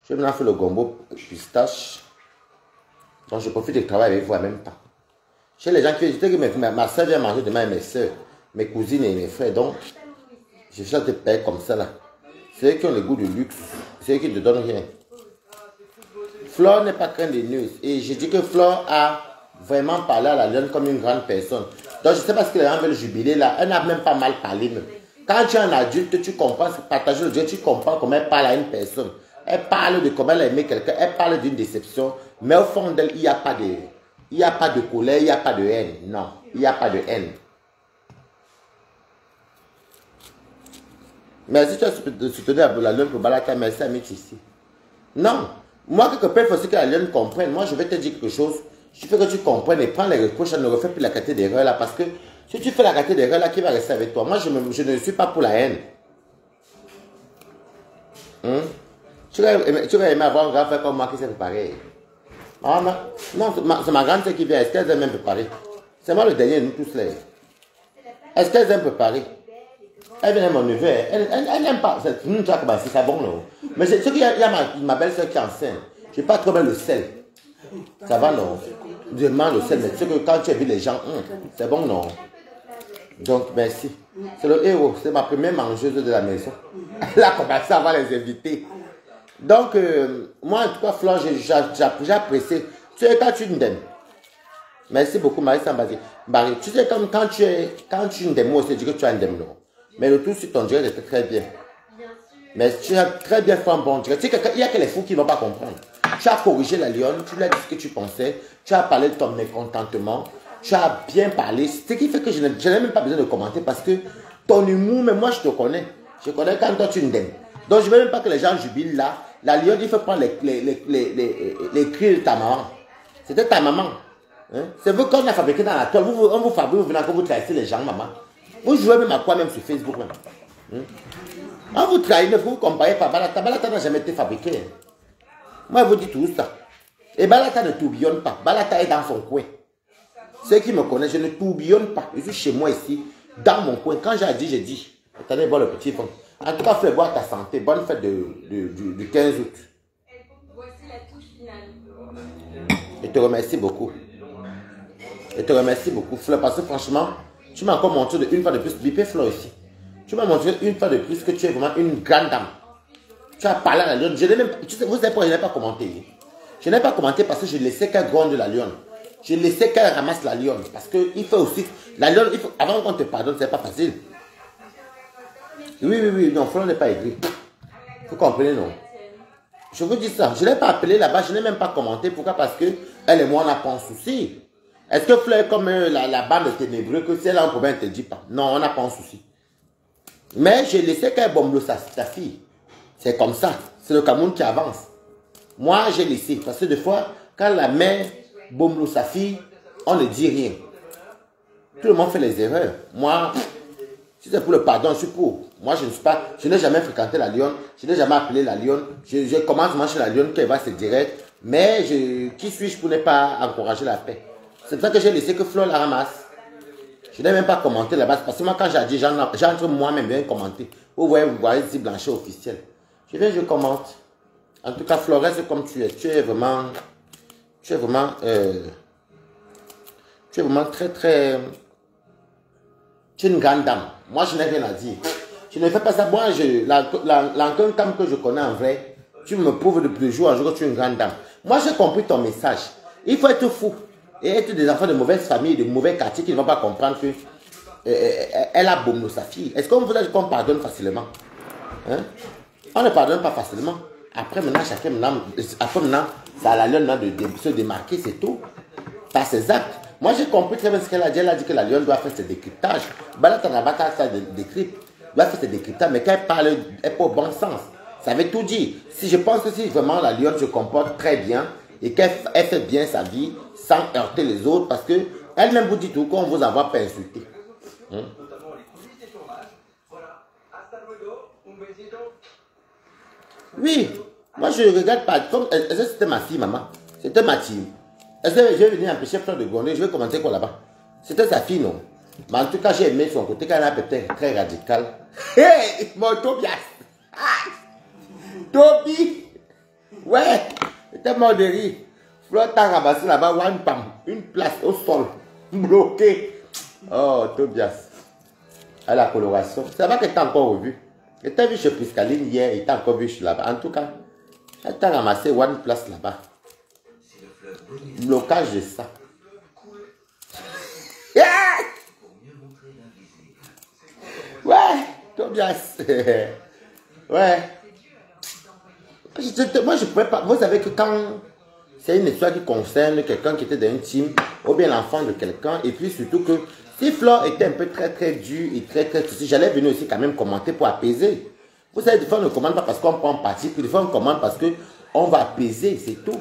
Je vais maintenant faire le gombo pistache. Donc je profite de travailler avec vous en même temps. Chez les gens qui disent que ma soeur vient manger demain et mes soeurs, mes cousines et mes frères. Donc, je cherche des payer comme ça là. C'est eux qui ont le goût du luxe. C'est eux qui ne te donnent rien. Flore n'est pas crainte des news. Et je dis que Flore a vraiment parlé à la lionne comme une grande personne. Donc je ne sais pas ce que les gens veulent jubiler là. Elle n'a même pas mal parlé. Même. Quand tu es un adulte, tu comprends, partager le Dieu, tu comprends comment elle parle à une personne. Elle parle de comment elle a aimé quelqu'un. Elle parle d'une déception. Mais au fond d'elle, il n'y a pas de... Il n'y a pas de colère, il n'y a pas de haine. Non, il n'y a pas de haine. Merci, tu as soutenu la lionne pour Balata. Merci, Amit ici. Non. Moi, quelque part, il faut aussi que la lionne comprenne. Moi, je vais te dire quelque chose. Je veux que tu comprennes et prends les reproches. Ne refais plus la qualité d'erreur là. Parce que si tu fais la qualité d'erreur là, qui va rester avec toi? Moi, je ne suis pas pour la haine. Tu vas aimer avoir un grand frère comme moi qui s'est préparé. Ah, non, c'est ma grande sœur qui vient. Est-ce qu'elle aime même préparer? C'est moi le dernier de nous tous là. Est-ce qu'elle aime préparer? Elle vient mon neveu. Elle n'aime pas. Tu vois comment c'est bon, non? Mais c'est ce qu'il y a ma belle-sœur qui est enceinte. Je n'ai pas trop bien le sel. Ça va, non? Je demande le sel, mais c'est que quand tu as vu les gens, c'est bon, non? Donc, merci. C'est le héros. C'est ma première mangeuse de la maison. Elle a commencé à avoir les invités. Donc, moi, en tout cas, Flore, j'ai apprécié. Tu sais, quand tu m'aimes. Merci beaucoup, Marie Sambadi. Marie, tu sais, comme quand tu m'aimes, moi aussi, je dis que tu as un non. Mais le tout sur ton direct était très bien. Mais tu as très bien fait un bon direct. Tu sais, il y a que les fous qui ne vont pas comprendre. Tu as corrigé la lionne, tu lui as dit ce que tu pensais, tu as parlé de ton mécontentement, tu as bien parlé. Ce qui fait que je n'ai même pas besoin de commenter parce que ton humour, mais moi, je te connais. Je connais quand toi, tu m'aimes. Donc, je ne veux même pas que les gens jubilent là. La lionne, il faut prendre les cris de ta maman. C'était ta maman. Hein? C'est vous qu'on a fabriqué dans la toile. On vous fabrique, vous venez quand vous trahissez les gens, maman. Vous jouez même à quoi, même sur Facebook même. Hein? On vous trahit, vous vous comparez pas. Balata n'a jamais été fabriqué. Moi, je vous dis tout ça. Et Balata ne tourbillonne pas. Balata est dans son coin. Ceux qui me connaissent, je ne tourbillonne pas. Je suis chez moi ici, dans mon coin. Quand j'ai dit, j'ai dit. Attendez, voir le petit fond. En tout cas, fais voir ta santé. Bonne fête du 15 août. Voici la touche finale. Je te remercie beaucoup. Je te remercie beaucoup, Fleur, parce que franchement, tu m'as encore montré une fois de plus, Bipé Fleur ici. Tu m'as montré une fois de plus que tu es vraiment une grande dame. Tu as parlé à la lionne. Je n'ai même, vous savez pourquoi je n'ai pas commenté. Je n'ai pas commenté parce que je laissais qu'elle gronde la lionne. Je laissais qu'elle ramasse la lionne. Parce qu'il faut aussi, la lionne, avant qu'on te pardonne, c'est pas facile. Oui, non, Fleur n'est pas aigri. Vous comprenez, non? Je vous dis ça. Je ne l'ai pas appelé là-bas, je n'ai même pas commenté. Pourquoi? Parce que elle et moi, on n'a pas un souci. Est-ce que Fleur est comme la bande ténébreux que si elle a un problème, elle ne te dit pas? Non, on n'a pas un souci. Mais j'ai laissé qu'elle bombe ta fille. C'est comme ça. C'est le Cameroun qui avance. Moi, j'ai laissé. Parce que des fois, quand la mère bombe sa fille, on ne dit rien. Tout le monde fait les erreurs. Moi, si c'est pour le pardon, je suis pour. Moi, je n'ai jamais fréquenté la lionne. Je n'ai jamais appelé la lionne. Je commence à marcher la lionne qu'elle va se direct. Mais qui suis-je pour ne pas encourager la paix? C'est pour ça que j'ai laissé que Fleur la ramasse. Je n'ai même pas commenté là-bas. Parce que moi, quand j'ai dit, j'entre moi-même bien commenter. Vous voyez ici Blanchet officiel. Je viens, je commente. En tout cas, Florence, comme tu es. Tu es vraiment très, très... Tu es une grande dame. Moi, je n'ai rien à dire. Je ne fais pas ça. Moi, l'encun que je connais en vrai, tu me prouves de jour en jour que tu es une grande dame. Moi, j'ai compris ton message. Il faut être fou. Et être des enfants de mauvaise famille, de mauvais quartier qui ne vont pas comprendre que elle a bombé sa fille. Est-ce qu'on vous a dit qu'on pardonne facilement? Hein? On ne pardonne pas facilement. Après maintenant, ça a la lionne de se démarquer, c'est tout. Par ses actes. Moi, j'ai compris très bien ce qu'elle a dit. Elle a dit que la lionne doit faire ses décryptages. Balata, ça décrypte. Doit faire ses décryptages. Mais quand elle parle, elle n'est pas au bon sens. Ça veut tout dire. Si je pense que si vraiment la lionne se comporte très bien et qu'elle fait bien sa vie sans heurter les autres, parce qu'elle-même vous dit tout qu'on vous envoie pas insulter. Hein? Oui, moi je ne regarde pas. Comme c'était ma fille, maman. C'était ma fille. Je vais venir empêcher Fleur de gronder. Je vais commenter quoi là-bas. C'était sa fille, non? Mais en tout cas, j'ai aimé son côté quand elle a peut-être très radical. Hey, mon Tobias! Ah! Toby! Ouais, j'étais mort de rire. Fleur t'a ramassé là-bas, une place au sol, bloquée. Oh, Tobias. À la coloration. C'est vrai que t'as encore revu. Je t'ai vu chez Priscaline hier, il t'a encore vu là-bas. En tout cas, elle t'a ramassé one place là-bas. Blocage de ça. Yeah! Ouais, Tobias. Ouais. Moi, je ne pouvais pas. Vous savez que quand c'est une histoire qui concerne quelqu'un qui était dans une team, ou bien l'enfant de quelqu'un, et puis surtout que si Flore était un peu très dur et très touché, j'allais venir aussi quand même commenter pour apaiser. Vous savez, des fois on ne commande pas parce qu'on prend parti, puis des fois on commande parce qu'on va apaiser, c'est tout.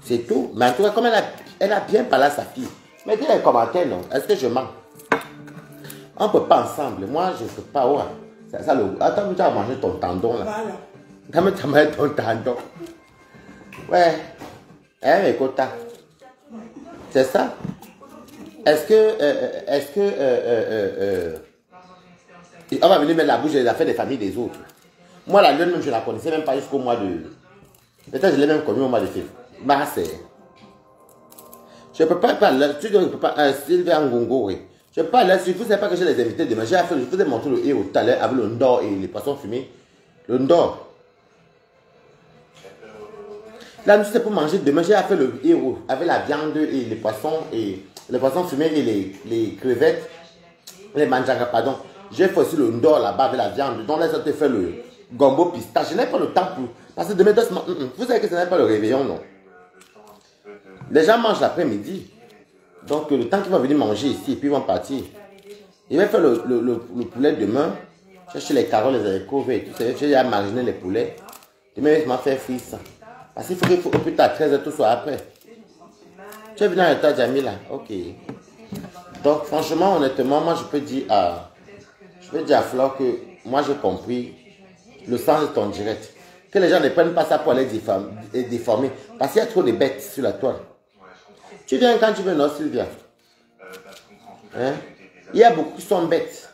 C'est tout. Mais en tout cas, comme elle a bien parlé à sa fille. Mettez les commentaires, non? Est-ce que je mens? On ne peut pas ensemble. Moi, je ne peux pas. Ouais. Attends, tu as mangé ton tendon là. Voilà. Tu as mangé ton tendon. Ouais. Hein, mes quotas. C'est ça? Est-ce que on va venir mettre la bouche des affaires des familles des autres? Moi, la lune, même, je ne la connaissais même pas jusqu'au mois de... Peut-être je l'ai même connue au mois de février. Bah, c'est... Je ne peux pas parler... Tu ne peux pas... Sylvia Ngongo, oui. Je ne peux pas... Si vous ne savez pas que j'ai les invités demain, je vous ai montré le héros tout à l'heure avec le ndor et les poissons fumés. Le ndor. Là, nous, c'est pour manger demain. J'ai fait le héros avec la viande et les poissons fumés et les crevettes. Les manjagas, pardon. J'ai fait aussi le ndor là-bas avec la viande. Donc là, ça te fait le gombo pistache. Je n'ai pas le temps pour... Parce que demain, vous savez que ce n'est pas le réveillon, non? Les gens mangent l'après-midi. Donc, le temps qu'ils vont venir manger ici, et puis ils vont partir. Ils vont faire le poulet demain. Chercher les carottes, les haricots et tout. J'ai déjà mariné les poulets. Demain, je m'en fais frire ça. Parce qu'il faut au plus tard 13h, tout soit après. Tu es venu en retard, Jamila? Ok. Donc, franchement, honnêtement, moi, je peux dire à Flore que moi, j'ai compris le sens de ton direct. Que les gens ne prennent pas ça pour aller déformer. Parce qu'il y a trop de bêtes sur la toile. Tu viens quand tu veux, non, Sylvia? Hein? Il y a beaucoup qui sont bêtes.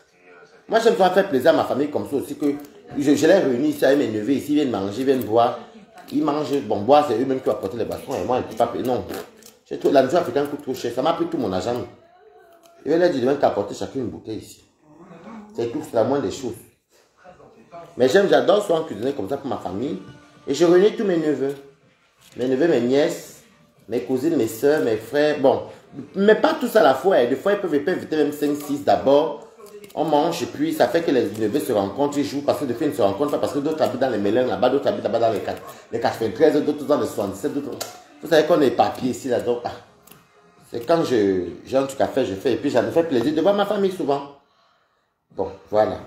Moi, j'aime faire plaisir à ma famille comme ça aussi. Que je les réunis ici avec mes neveux. Ici, ils viennent manger, ils viennent boire. Ils mangent. Bon, boire, c'est eux-mêmes qui vont apporter les boissons. Et moi, je ne peux pas payer. Non. La nourriture africaine coûte trop cher. Ça m'a pris tout mon argent. Je vais leur dire de apporter chacun une bouteille ici. C'est tout, c'est la moindre des choses. Mais j'adore souvent cuisiner comme ça pour ma famille. Et je réunis tous mes neveux. Mes neveux, mes nièces, mes cousines, mes soeurs, mes frères. Bon, mais pas tous à la fois. Des fois, ils peuvent inviter même 5-6 d'abord. On mange et puis ça fait que les neveux se rencontrent, ils jouent parce que des fois ils ne se rencontrent pas parce que d'autres habitent dans les Mélènes là-bas, d'autres habitent là-bas dans les 93, d'autres dans les 77, d'autres... Vous savez qu'on est papier ici, là, donc c'est quand j'ai un truc à faire, je fais et puis ça me fait plaisir de voir ma famille souvent. Bon, voilà.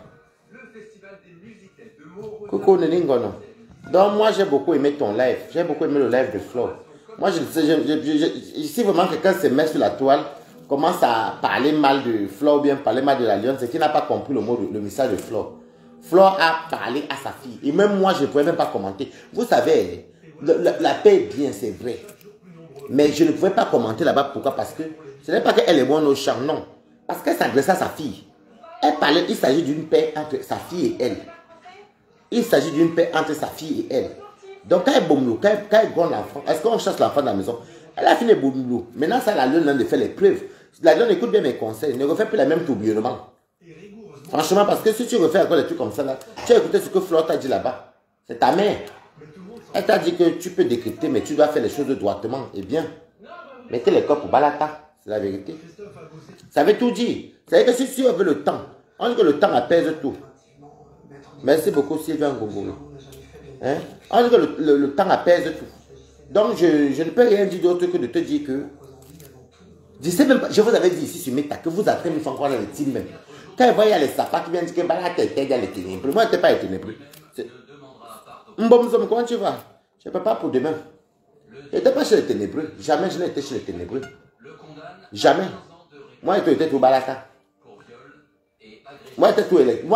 Coucou Nelingono. Donc moi j'ai beaucoup aimé ton live, j'ai beaucoup aimé le live de Flore. Moi si vraiment quelqu'un se met sur la toile, commence à parler mal de Flore ou bien parler mal de la lionne, c'est qu'il n'a pas compris le message de Flore. Flore a parlé à sa fille. Et même moi, je ne pouvais même pas commenter. Vous savez, la paix est bien, c'est vrai. Mais je ne pouvais pas commenter là-bas. Pourquoi? Parce que ce n'est pas qu'elle est bonne au champ, non. Parce qu'elle s'adressait à sa fille. Elle parlait, il s'agit d'une paix entre sa fille et elle. Il s'agit d'une paix entre sa fille et elle. Donc quand elle bombe, quand elle gronde l'enfant, est-ce qu'on chasse l'enfant de la maison? Elle a fini boulot. Maintenant, ça, la lune de faire les preuves. La lune écoute bien mes conseils. Ne refais plus la même tourbillonnement. Franchement, parce que si tu refais encore des trucs comme ça, là, tu as écouté ce que Flore t'a dit là-bas. C'est ta mère. Elle t'a dit que tu peux décrypter, mais tu dois faire les choses droitement. Eh bien, mettez les corps pour Balata. C'est la vérité. Ça veut tout dire. Ça veut dire que si on veut le temps, on dit que le temps apaise tout. Merci beaucoup, Sylvain Gogo. Hein? On dit que le temps apaise tout. Donc, je ne peux rien dire d'autre que de te dire que je sais même pas, je vous avais dit ici sur Meta que vous avez mis encore dans les teams même. Quand il y a les sapas qui viennent dire que Balata était dans les ténébreux, moi je n'étais pas les ténébreux. Mbomzom, comment tu vas? Je ne peux pas pour demain. Je n'étais pas chez les ténébreux. Jamais je n'ai été chez les ténébreux. Jamais. Moi j'étais tout Balata. Moi j'étais tout électron.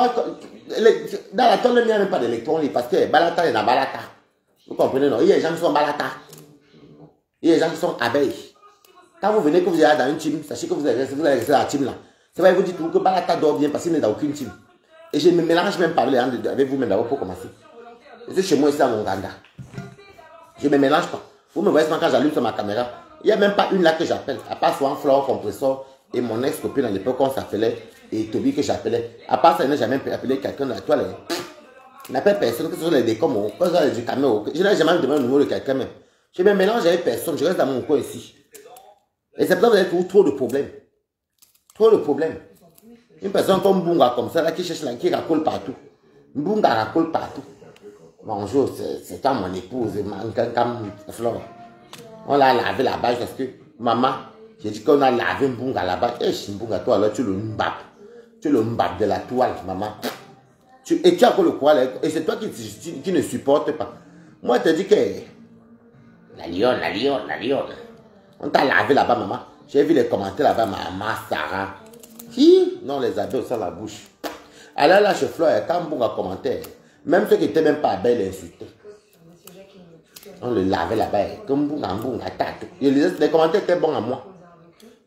Dans la tonne, il n'y a même pas d'électrons parce que Balata est dans Balata. Vous comprenez, non? Il y a des gens qui sont Balata. Il y a des gens qui sont abeilles. Quand vous venez, que vous êtes dans une team, sachez que vous allez rester dans la team là. C'est vrai, vous dites que Balata dort bien parce qu'il n'est dans aucune team. Et je ne me mélange même pas avec vous-même d'abord pour commencer. Et c'est chez moi ici à Monganda. Je ne me mélange pas. Vous me voyez souvent quand j'allume sur ma caméra. Il n'y a même pas une là que j'appelle. À part souvent Flore Compressor et mon ex-copine à l'époque, on s'appelait. Et Toby que j'appelais. À part ça, je n'ai jamais appelé quelqu'un de la toile. Je n'appelle personne, que ce soit les décoms, que ce soit les caméras. Je n'ai jamais demandé le numéro de quelqu'un même. Je me mélange avec personne. Je reste dans mon coin ici. Et c'est pour ça que vous avez trop de problèmes. Trop de problèmes. Une personne comme Bunga comme ça, là, qui cherche, là, qui racole partout. Bunga racole partout. Bonjour, c'est quand mon épouse, Flore. On l'a lavé là-bas parce que, maman, j'ai dit qu'on a lavé Mbunga là-bas. Eh, Mbunga, toi, alors tu le mbap. Tu le mbap de la toile, maman. Et tu as encore le courage. Et c'est toi qui ne supporte pas. Moi, je te dis que la lionne, la lionne, la lionne. On t'a lavé là-bas, maman. J'ai vu les commentaires là-bas, maman, Sarah. Qui? Non, les abeilles au la bouche. Alors là, chez Flore, quand Mbunga commentait, même ceux qui n'étaient même pas belles insultaient. On le lavait là-bas. Comme Mbunga, tatou. Les commentaires étaient bons à moi.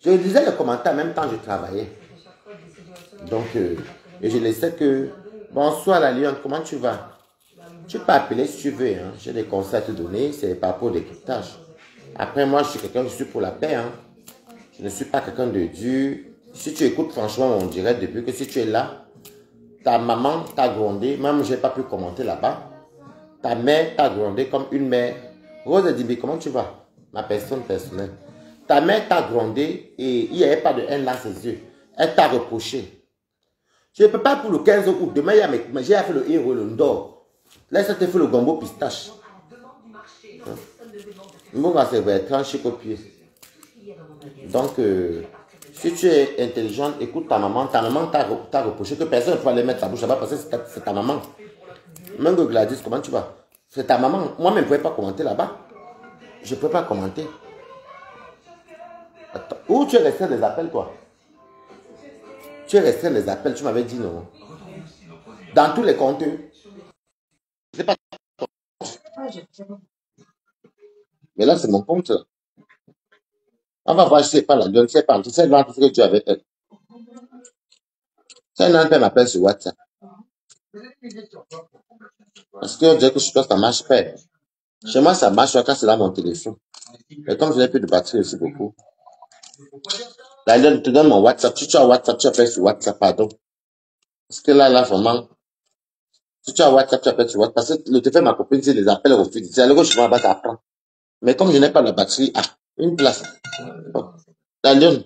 Je lisais les commentaires en même temps que je travaillais. Donc, et je laissais que... Bonsoir la lionne, comment tu vas? Tu peux appeler si tu veux. Hein. J'ai des conseils à te donner. C'est par rapport au décryptage. Après, moi, je suis quelqu'un qui suis pour la paix. Hein. Je ne suis pas quelqu'un de dur. Si tu écoutes, franchement, on dirait depuis que si tu es là, ta maman t'a grondé. Même, je n'ai pas pu commenter là-bas. Ta mère t'a grondé comme une mère. Rose dit, comment tu vas? Ma personne personnelle. Ta mère t'a grondé et il n'y avait pas de haine dans ses yeux. Elle t'a reproché. Je ne peux pas pour le 15 août. Demain, j'ai fait le héros, le Ndor. Là, ça te fait le gombo pistache. Bon, c'est Bertrand Chicopier. Donc, si tu es intelligente, écoute ta maman. Ta maman t'a reproché que personne ne peut aller mettre sa bouche là-bas parce que c'est ta maman. Même que Gladys, comment tu vas? C'est ta maman. Moi, je ne pouvais pas commenter là-bas. Je ne peux pas commenter. Attends. Où tu es resté des appels, toi? Tu es resté les appels, tu m'avais dit non. Dans tous les comptes. C'est pas. Mais là, c'est mon compte. On va voir, je ne sais pas, là. Je ne sais pas. Tu sais, tout ce que tu as avec elle. Ça, elle m'appelle sur WhatsApp. Parce qu'on dirait que sur toi, ça marche pas. Chez moi, ça marche quand c'est là mon téléphone. Mais comme je n'ai plus de batterie aussi beaucoup. Là, je te donne mon WhatsApp. Si tu as WhatsApp, tu appelles sur WhatsApp, pardon. Parce que là, vraiment. Si tu as WhatsApp, tu appelles sur WhatsApp. Parce que le téléphone, ma copine, c'est les appels refusés. C'est alors que je vais là-bas, ça apprend. Mais comme je n'ai pas la batterie, une place. Bon. La lionne,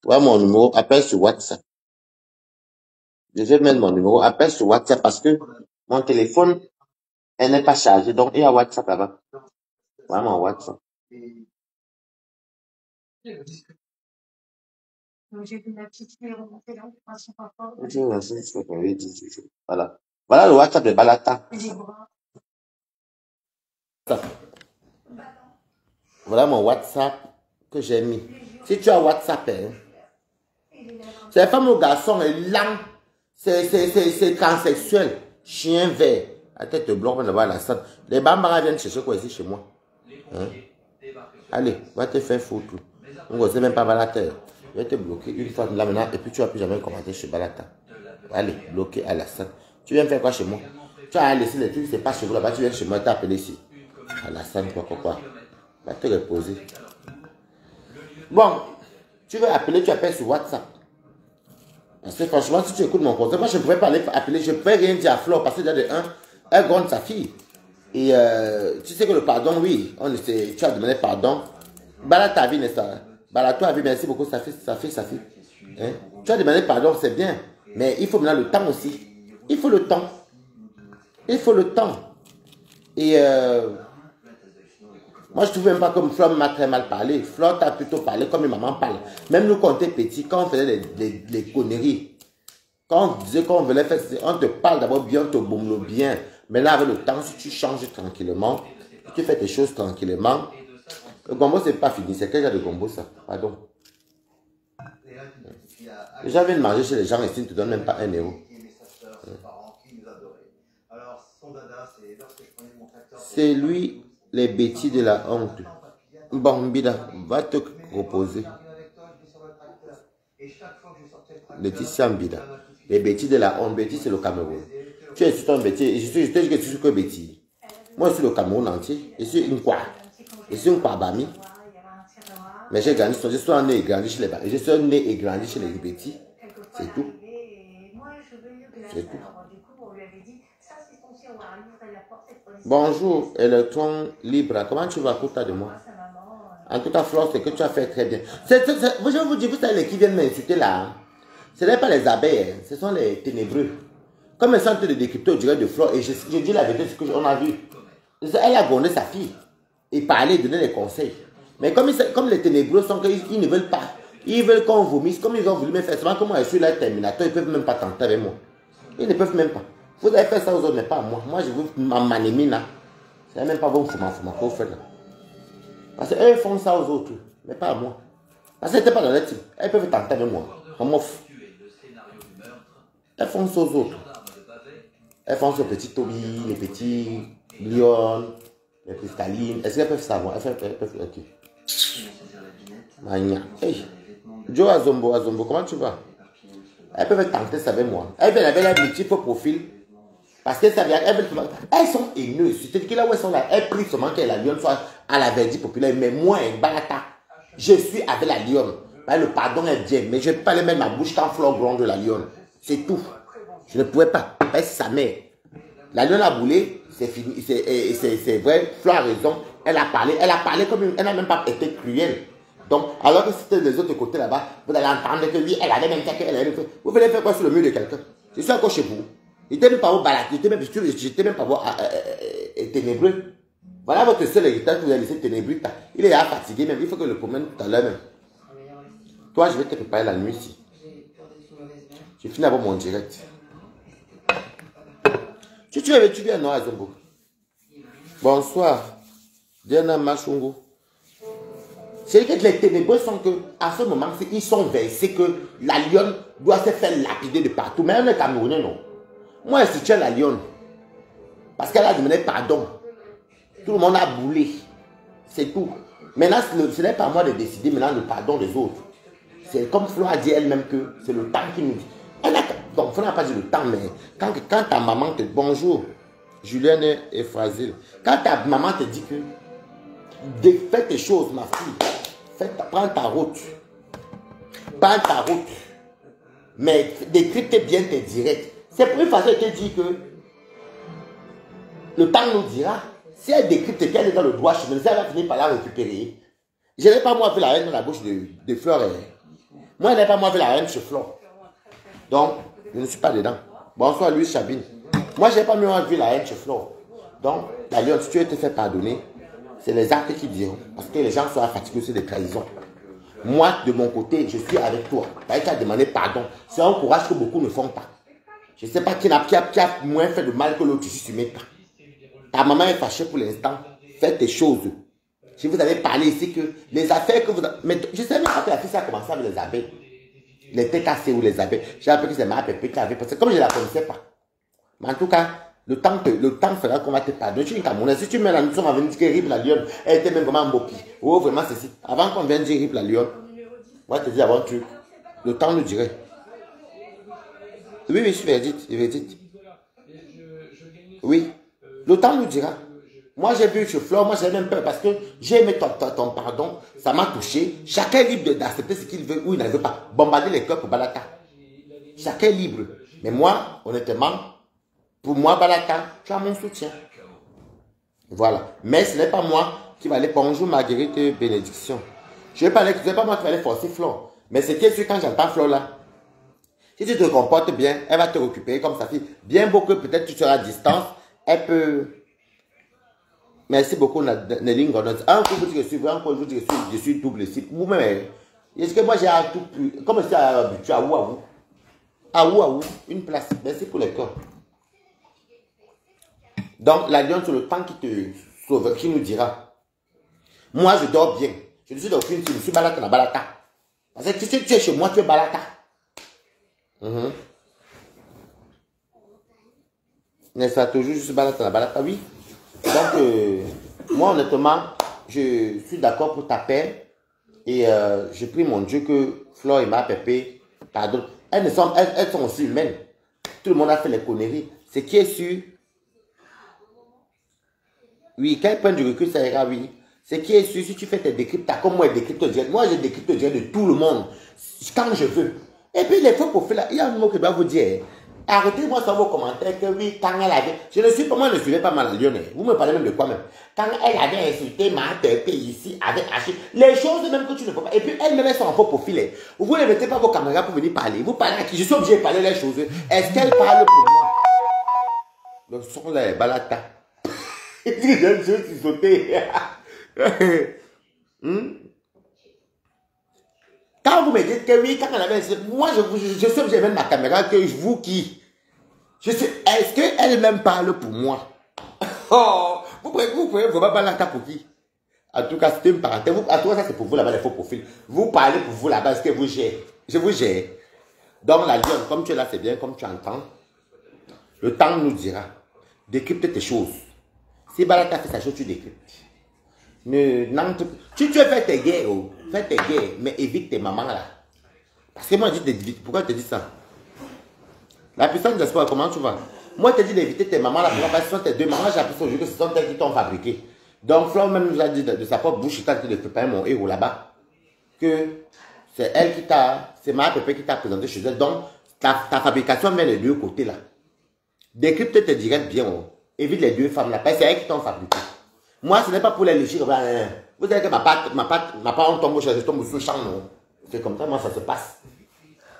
voilà mon numéro, appelle sur WhatsApp. Je vais mettre mon numéro, appelle sur WhatsApp parce que mon téléphone, elle n'est pas chargée. Donc, il y a WhatsApp là-bas. Voilà mon WhatsApp. Voilà. Voilà le WhatsApp de Balata. Voilà mon WhatsApp que j'ai mis. Si tu as WhatsApp, hein, ces femmes ou garçons, lent, c'est transsexuel, chien vert. La tête blanche, on va voir la salle. Les bambara viennent chercher quoi ici chez moi. Hein? Allez, va te faire foutre. On ne sait même pas Balata. Je vais te bloquer une fois là maintenant et puis tu ne vas plus jamais commenter chez Balata. Allez, bloqué à la salle. Tu viens faire quoi chez moi? Tu as laissé les trucs, c'est pas chez vous là-bas. Tu viens chez moi, tu as appelé ici. À la salle, quoi. Va te reposer. Bon, tu veux appeler, tu appelles sur WhatsApp. Parce que franchement, si tu écoutes mon conseil, moi je ne pouvais pas aller appeler, je ne pouvais rien dire à Flore parce que déjà de un, elle gronde sa fille. Et tu sais que le pardon, oui, tu as demandé pardon. Bala ta vie, n'est-ce pas? Bala toi, vie, merci beaucoup, ça fait. Hein? Tu as demandé pardon, c'est bien. Mais il faut maintenant le temps aussi. Il faut le temps. Et moi, je ne trouve même pas comme Flore m'a très mal parlé. Flore t'a plutôt parlé comme une maman parle. Même nous, quand on était petits, quand on faisait les conneries, quand on disait qu'on voulait faire, on te parle d'abord bien, on te boumle bien. Mais là, avec le temps, si tu changes tranquillement, si tu fais tes choses tranquillement, le gombo, c'est pas fini. C'est quel genre de gombo, ça? Pardon. Les gens viennent manger chez les gens ici, ils ne te donnent même pas 1 euro. C'est lui, les bêtises de la honte. Bon, Bida, va te reposer. Laetitia Mbida. Les bêtises de la honte. Bêtises, c'est le Cameroun. Tu es sur ton bêtise. Je te dis que tu es que bêtise. Moi, je suis le Cameroun entier. Je suis une quoi. Je suis une Kwabami. Mais j'ai grandi, je suis né et grandi chez les Bami. Je suis né et grandi chez les Ribétis. C'est tout. C'est tout. Bonjour, électron libre. Comment tu vas, Kouta de moi? En tout cas, Flore, c'est que tu as fait très bien. Je vous dis, vous savez, les qui viennent m'insulter là, hein? Ce n'est pas les abeilles, hein, ce sont les ténébreux. Comme elles sont en train de décrypter au direct de Flore, et je dis la vérité, ce qu'on a vu. Elle a grondé sa fille et parlé, donner des conseils. Mais comme les ténébreux sont qu'ils ne veulent pas, ils veulent qu'on vomisse, comme ils ont voulu me faire, seulement comme moi je suis là, Terminator, ils ne peuvent même pas tenter avec moi. Ils ne peuvent même pas. Vous avez fait ça aux autres, mais pas à moi. Moi, je veux ma manémine là. C'est même pas bon pour ma qu'on fait là. Parce qu'eux font ça aux autres, mais pas à moi. Parce qu'elles n'étaient pas dans leur team. Elles peuvent tenter avec moi. On m'offre. Elles font ça aux autres. Elles font ce petit Toby, les petits Lyon, les cristallines. Est-ce qu'elles peuvent savoir? Elles peuvent. Ok. Mania. Hey. Joe Azombo, comment tu vas? Elles peuvent tenter ça avec moi. Elles viennent avec leur multiple profil. Parce qu'elles sont haineuses. C'est-à-dire que là où elles sont là, elles prient seulement que la lionne soit à la verdi populaire. Mais moi, Balata, je suis avec la lionne. Le pardon est bien, mais je ne peux pas aller mettre ma bouche quand Flore gronde de la lionne. C'est tout. Je ne pouvais pas. C'est sa mère. La lionne a boulé, c'est fini. C'est vrai, Flore a raison. Elle a parlé comme elle n'a même pas été cruelle. Donc, alors que c'était des autres côtés là-bas, vous allez entendre que oui, elle avait même fait qu'elle avait fait. Vous venez faire quoi sur le mur de quelqu'un? Je suis encore chez vous. J'étais même pas au balade, j'étais même pas ténébreux. Voilà votre seul héritage que vous avez laissé ténébreux. Il est fatigué même, il faut que le promène tout à l'heure même. Toi, je vais te préparer la nuit ici. Je finis avant mon direct. Tu viens non, Azombo? Bonsoir. Diana Machungu. C'est que les ténébreux sont que, à ce moment, ils sont versés que la lionne doit se faire lapider de partout. Mais on est Camerounais, non? Moi, je soutiens la lionne. Parce qu'elle a demandé pardon. Tout le monde a boulé. C'est tout. Maintenant, ce n'est pas à moi de décider maintenant le pardon des autres. C'est comme Flore a dit elle-même que c'est le temps qui nous dit. Donc, Flore n'a pas dit le temps, mais quand ta maman te dit bonjour, Julienne et Fragile, quand ta maman te dit que fais tes choses, ma fille, prends ta route. Prends ta route. Mais décrypte bien tes directs. C'est plus facile de te dire que le temps nous dira. Si elle décrypte qu'elle est dans le droit chemin, elle va finir par la récupérer. Je n'ai pas moi vu la reine dans la bouche de Flore. Moi, je n'ai pas moi vu la reine chez Flore. Donc, je ne suis pas dedans. Bonsoir, Louis Chabine. Moi, je n'ai pas moi vu la reine chez Flore. Donc, d'ailleurs, si tu veux te faire pardonner, c'est les actes qui diront. Parce que les gens sont fatigués aussi des trahisons. Moi, de mon côté, je suis avec toi. Tu as demandé pardon. C'est un courage que beaucoup ne font pas. Je ne sais pas qui a moins fait de mal que l'autre ici sur mes pas. Ta maman est fâchée pour l'instant. Faites tes choses. Si vous avez parlé ici que les affaires que vous avez... Mais je sais même pas que la fille a commencé avec les abeilles. Les têtes cassées ou les abeilles. J'ai appris que c'est ma pépé qui avait... Parce que comme je ne la connaissais pas. Mais en tout cas, le temps fera qu'on va te pardonner. Tu es une Camerounaise. Si tu mets la notion, on va venir dire que Rip la lionne, elle était même vraiment mbopi. Oh, vraiment, ceci. Avant qu'on vienne dire Rip la lionne, on va te dire avant tu. Le temps nous dirait. Oui, je suis véridique. Oui. Le temps nous dira. Moi, j'ai vu chez Flore, moi, j'ai même peur parce que j'ai aimé ton pardon. Ça m'a touché. Chacun est libre d'accepter ce qu'il veut ou il ne veut pas. Bombarder les cœurs pour Balata. Chacun est libre. Mais moi, honnêtement, pour moi, Balata, tu as mon soutien. Voilà. Mais ce n'est pas moi qui va aller. Bonjour, Marguerite Bénédiction. Ce n'est pas moi qui va aller forcer Flore. Mais c'est que quand j'entends Flore là, si tu te comportes bien, elle va te récupérer comme sa fille. Bien beau que peut-être tu seras à distance, elle peut... Merci beaucoup, Nelly Gordon. Un coup, vous dites que je suis vrai, un coup, vous dites que je suis double cible. Vous-même, est-ce que moi j'ai un tout plus... Comme je suis habitué à Ouaou. À Ouaou, une place. Merci pour le corps. Donc, la lionne, c'est le temps qui te sauve, qui nous dira. Moi, je dors bien. Je ne suis d'aucune team. Je suis balata dans balata. Parce que si tu es chez moi, tu es balata. N'est-ce pas toujours, je suis balata dans balata, oui. Donc, moi, honnêtement, je suis d'accord pour ta paix. Et je prie mon Dieu que Flore et ma pépé, pardon, elles sont aussi humaines. Tout le monde a fait les conneries. Ce qui est sûr, Oui, quand ils prennent du recul, ça ira, oui. Ce qui est sûr, si tu fais tes décryptages, comme moi, je décrypte direct. Moi, je décrypte direct de tout le monde, quand je veux. Et puis, les faux profils, là, il y a un mot que je dois vous dire. Arrêtez-moi sur vos commentaires que oui, quand elle avait... Je ne suis pas, moi, je ne suivais pas mal à Lyon. Vous me parlez même de quoi même? Quand elle avait insulté ma tête ici, avec Haché, les choses même que tu ne peux pas... Et puis, elle-même, elles sont en faux profil. Vous ne mettez pas vos caméras pour venir parler. Vous parlez à qui? Je suis obligé de parler les choses. Est-ce qu'elle parle pour moi? Le son là, balata. J'aime juste sauter. Quand vous me dites que oui, quand elle avait... Moi, je sais que j'ai même ma caméra, que vous qui... Je sais, est-ce qu'elle même parle pour moi? Oh, vous pouvez vraiment balata pour qui? En tout cas, c'était une parenthèse. En tout cas, ça c'est pour vous là-bas, les faux profils. Vous parlez pour vous là-bas, est-ce que vous gérez? Je vous gère. Donc la lionne, comme tu es là, c'est bien, comme tu entends. Le temps nous dira. Décrypte tes choses. Si Balata fait sa chose, tu décryptes. Tu veux faire tes guerres, oh. Fais tes guerres, mais évite tes mamans là. Parce que moi, je dis, pourquoi je te dis ça? La puissance de l'espoir, comment tu vas? Moi, je te dis d'éviter tes mamans là, parce que ce sont tes deux mamans, j'ai appris aujourd'hui que ce sont elles qui t'ont fabriqué. Donc, Flore même nous a dit de sa propre bouche, il t'a dit de préparer mon héros là-bas, que c'est elle qui t'a, c'est ma pépé qui t'a présenté chez elle. Donc, ta fabrication vient des deux côtés là. Décrypte tes directs bien, oh. Évite les deux femmes là, parce que c'est elles qui t'ont fabriqué. Moi, ce n'est pas pour les lécher. Vous savez que ma part, on tombe au champ, je tombe sous le champ, non. C'est comme ça, moi, ça se passe.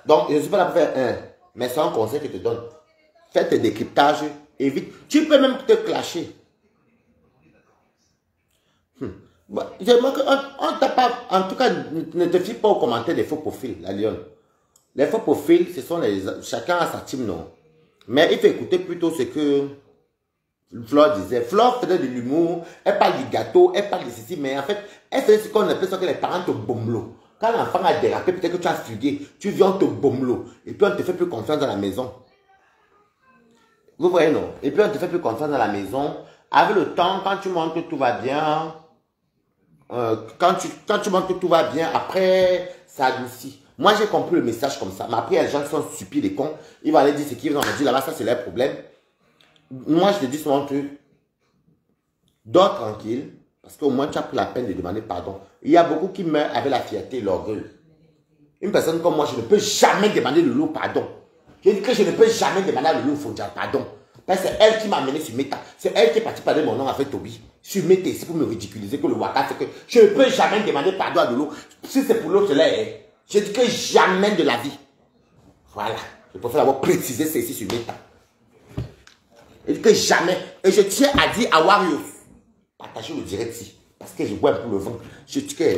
Donc, je ne suis pas là pour faire un, mais c'est un conseil que je te donne. Fais tes décryptages, évite. Tu peux même te clasher. On t'a pas, en tout cas, ne te fie pas aux commentaires des faux profils, la lionne. Les faux profils, ce sont les, chacun a sa team, non. Mais il faut écouter plutôt ce que Flore disait. Flore faisait de l'humour, elle parle du gâteau, elle parle de ceci, mais en fait, elle faisait ce qu'on appelle ça que les parents te bomblent. Quand l'enfant a dérapé, peut-être que tu as fugué, tu viens, on te bomblent. Et puis on te fait plus confiance dans la maison. Vous voyez, non? Et puis on te fait plus confiance dans la maison. Avec le temps, quand tu montres que tout va bien, quand tu montres que tout va bien, après, ça adoucit. Moi, j'ai compris le message comme ça. Mais après, il y a des gens qui sont stupides et cons. Ils vont aller dire ce qu'ils ont dit là-bas, ça c'est leur problème. Moi, je te dis souvent que dors tranquille, parce qu'au moins tu as pris la peine de demander pardon. Il y a beaucoup qui meurent avec la fierté et l'orgueil. Une personne comme moi, je ne peux jamais demander le loup pardon. Je dis que je ne peux jamais demander à le loup, il faut dire pardon. Parce que c'est elle qui m'a amené sur Meta. C'est elle qui est partie parler mon nom avec Toby. Sur Meta, c'est pour me ridiculiser que le waka, c'est que je ne peux jamais demander pardon à Lolo. Si c'est pour l'autre, là, je dis que jamais de la vie. Voilà. Je préfère avoir précisé ceci sur Meta. Je dis que jamais. Et je tiens à dire à Warriors, partagez le direct ici. Parce que je bois un peu le vent. Je dis que...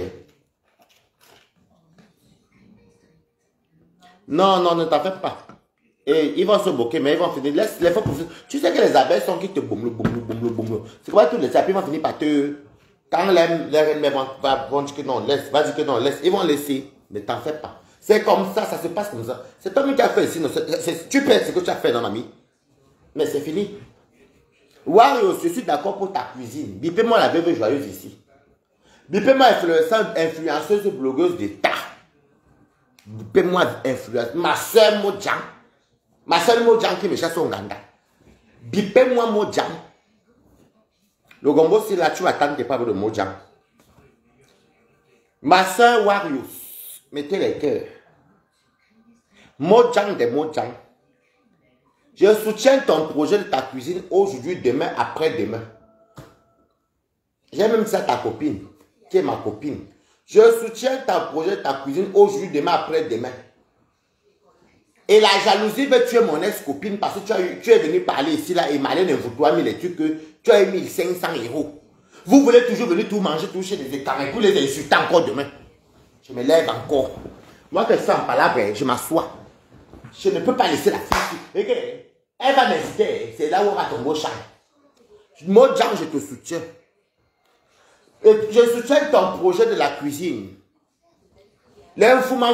Non, non, ne t'en fais pas. Et ils vont se moquer, mais ils vont finir. Laisse les fois pour... Tu sais que les abeilles sont qui te boumlent. C'est quoi tous les abeilles vont finir par te... Quand les reines vont dire que non, laisse, va dire que non, laisse. Ils vont laisser. Ne t'en fais pas. C'est comme ça se passe comme ça. C'est toi qui as fait ici. Tu perds ce que tu as fait, non, ami. Mais c'est fini. Wario, je suis d'accord pour ta cuisine. Bipez-moi la veuve joyeuse ici. Bipez-moi influenceuse blogueuse d'État. Bipez-moi influenceuse. Ma soeur Mojang. Ma soeur Mojang qui me cherche au Uganda. Bipez-moi Mojang. Le gombo, c'est là, tu vas attendre que pas de Mojang. Ma soeur Wario. Mettez les cœurs. Mojang de Mojang. Je soutiens ton projet de ta cuisine aujourd'hui, demain, après-demain. J'ai même dit ça à ta copine, qui est ma copine. Je soutiens ton projet de ta cuisine aujourd'hui, demain, après-demain. Et la jalousie veut tuer mon ex-copine parce que tu es venu parler ici, là, et Marlène vous a mis les trucs que tu as mis 500 €. Vous voulez toujours venir tout manger, tout chez les états, mais vous les insulter encore demain. Je me lève encore. Moi, que ça en palabre, je m'assois. Je ne peux pas laisser la fille. Elle va m'inviter, c'est là où on va tomber au champ. Mojang, je te soutiens. Et je soutiens ton projet de la cuisine. L'infouma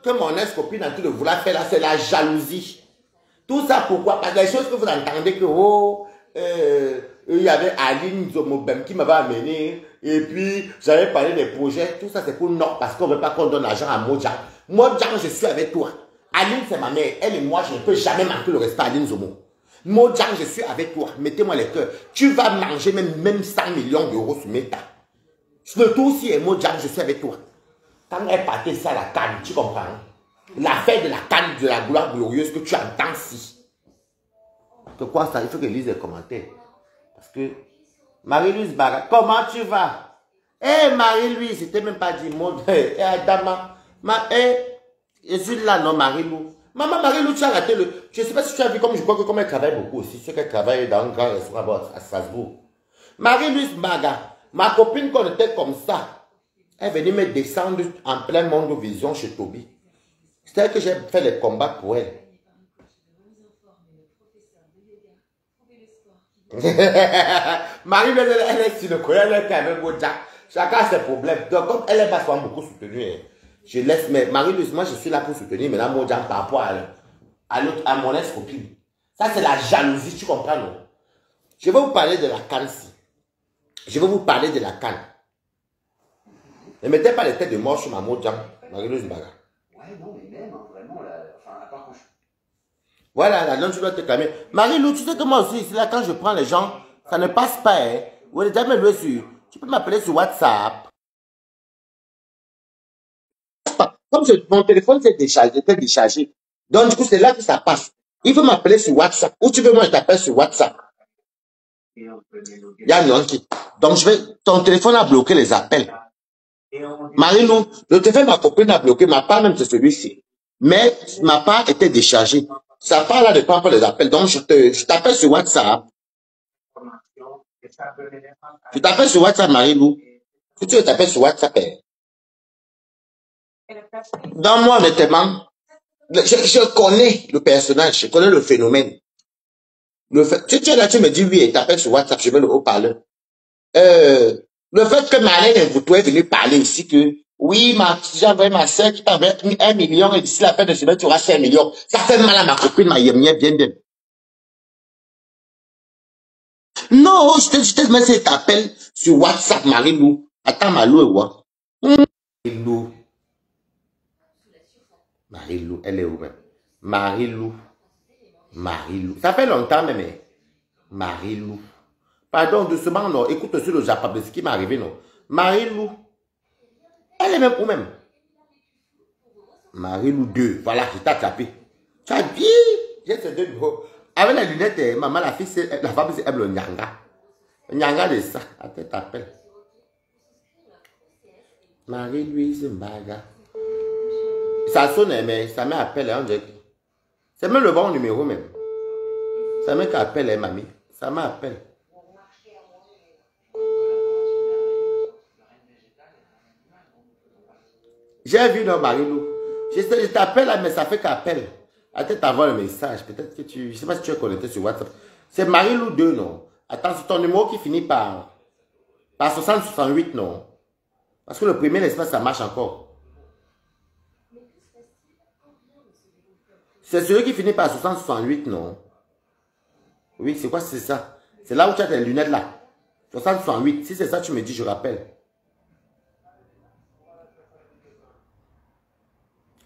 que mon ex-copine a tout de vouloir faire là, c'est la jalousie. Tout ça pourquoi? Parce que les choses que vous entendez que, il y avait Aline Zomobem qui m'avait amené, et puis j'avais parlé des projets, tout ça c'est pour non, parce qu'on ne veut pas qu'on donne l'argent à Mojang. Mojang, je suis avec toi. Aline, c'est ma mère. Elle et moi, je ne peux jamais manquer le respect à Aline Zomo. Mojang, je suis avec toi. Mettez-moi les cœurs. Tu vas manger même 100 millions d'euros sur Meta. Le tout aussi est Mojang, je suis avec toi. Quand elle partait ça, la canne, tu comprends? L'affaire de la canne, de la gloire glorieuse que tu entends si. De quoi ça? Il faut que je lise les commentaires. Parce que Marie-Louise Baga, comment tu vas? Eh Marie-Louise, je t'ai même pas dit mon. Eh Adama, je suis là, non Marie-Lou. Maman Marie-Lou, tu as raté le. Je ne sais pas si tu as vu, comme je crois que comme elle travaille beaucoup aussi, c'est qu'elle travaille dans un grand restaurant à Strasbourg. Marie-Louise Baga, ma copine qu'on était comme ça, elle venait me descendre en plein monde de vision chez Toby. C'est elle que j'ai fait les combats pour elle. Marie-Louise, elle est sur le côté, elle est quand même beau Jack. Chacun a ses problèmes. Donc, comme elle est pas souvent beaucoup soutenue, je laisse, mais Marie-Louise, moi je suis là pour soutenir, mais là, mon Jack par rapport à mon ex-copine. Ça, c'est la jalousie, tu comprends, non? Je vais vous parler de la canne ici. Je vais vous parler de la canne. Ne mettez pas les têtes de mort sur ma Mojang, Marie-Louise Baga. Ouais, non, mais même, hein, vraiment, là, enfin, à part quand je... Voilà, là, non, tu dois te calmer. Marie-Lou, tu sais que moi aussi, ici, là, quand je prends les gens, ça ne passe pas, hein. Vous n'êtes jamais loué sur. Tu peux m'appeler sur WhatsApp. Comme mon téléphone s'est déchargé. Donc, du coup, c'est là que ça passe. Il faut m'appeler sur WhatsApp. Ou tu veux, moi, je t'appelle sur WhatsApp. Il y a un qui. Donc, ton téléphone a bloqué les appels. Marie-Lou, le téléphone de ma copine a bloqué, ma part même c'est celui-ci. Mais ma part était déchargée. Sa part là ne prend pas les appels. Donc, je t'appelle sur WhatsApp. Je t'appelle sur WhatsApp, Marie-Lou. Si tu veux t'appeler sur WhatsApp, dans moi, honnêtement, je connais le personnage, je connais le phénomène. Si tu es là, tu me dis oui et t'appelles sur WhatsApp, je vais le haut-parleur. Le fait que Marlène Mboutou est venue parler ici que oui, j'avais ma soeur qui t'avait 1 million et d'ici la fin de semaine, tu auras 5 millions. Ça fait mal à ma copine, ma yémien, bien. Non, je te mets cet appel sur WhatsApp, Marie-Lou. Attends, Malou et moi. Marie-Lou, elle est où même? Marie-Lou. Ça fait longtemps même. Marie-Lou. Pardon, doucement, non. Écoute aussi le Japon de ce qui m'est arrivé, non. Marie-Lou. Elle est même où même? Marie-Lou 2. Voilà, je t'ai tapé. Tu as dit. J'ai ces deux numéros. Avec les lunettes, maman, la femme, c'est le Nyanga. Nyanga de ça. Attends, t'appelles. Marie-Louise Mbaga. Ça sonne, mais ça m'appelle. Hein, c'est même le bon numéro, même. Ça m'appelle, mamie. Ça m'appelle. J'ai vu, non, Marie-Lou. Je t'appelle, mais ça fait qu'appelle. Attends, t'envoies le message. Peut-être que tu... Je ne sais pas si tu es connecté sur WhatsApp. C'est Marie-Lou 2, non? Attends, c'est ton numéro qui finit par 60-68, non? Parce que le premier espace, ça marche encore. C'est celui qui finit par 60-68, non? Oui, c'est quoi, c'est ça? C'est là où tu as tes lunettes, là. 60-68. Si c'est ça, tu me dis, je rappelle.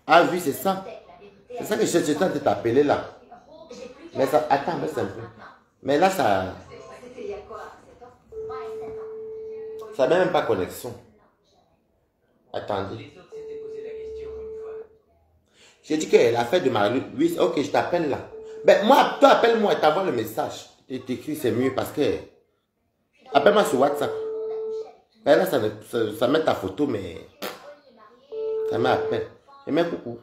Ah oui, c'est ça. C'est ça que je suis en train de t'appeler là. Mais ça, attends, mais c'est un peu. Mais là, ça... Ça n'a même pas connexion. Attendez. J'ai dit que la fête de Marie-Lou, oui, ok, je t'appelle là. Ben, moi, toi, appelle-moi et t'envoie le message. Et t'écris, c'est mieux parce que... Appelle-moi sur WhatsApp. Ben là, ça met ta photo, mais... Ça m'appelle. Je mets coucou.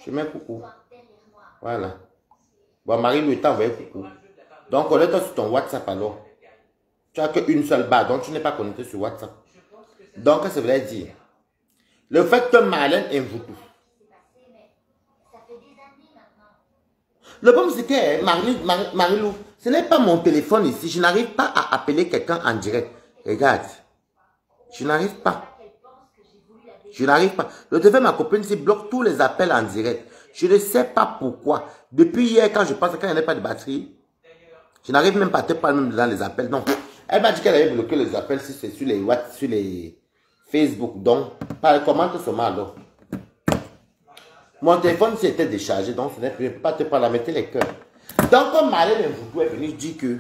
Je mets coucou. Voilà. Bon, Marie-Lou t'a envoyé coucou. Donc, connecte-toi sur ton WhatsApp alors. Tu n'as qu'une seule barre, donc tu n'es pas connecté sur WhatsApp. Donc, ça veut dire... Le fait que Marlène Mboutou. Le problème, c'est que Marie-Lou, ce n'est pas mon téléphone ici. Je n'arrive pas à appeler quelqu'un en direct. Regarde. Je n'arrive pas. Je n'arrive pas. Le téléphone de ma copine, c'est bloque tous les appels en direct. Je ne sais pas pourquoi. Depuis hier, quand je pense qu'il n'y a pas de batterie, je n'arrive même pas à te parler même dans les appels. Non. Elle m'a dit qu'elle avait bloqué les appels si c'est sur les WhatsApp, sur les Facebook. Donc, commente seulement alors. Mon téléphone s'était déchargé, donc je ne peux pas te parler. Mettez les cœurs. Donc, comme Marlène Mvoutou est venue dire que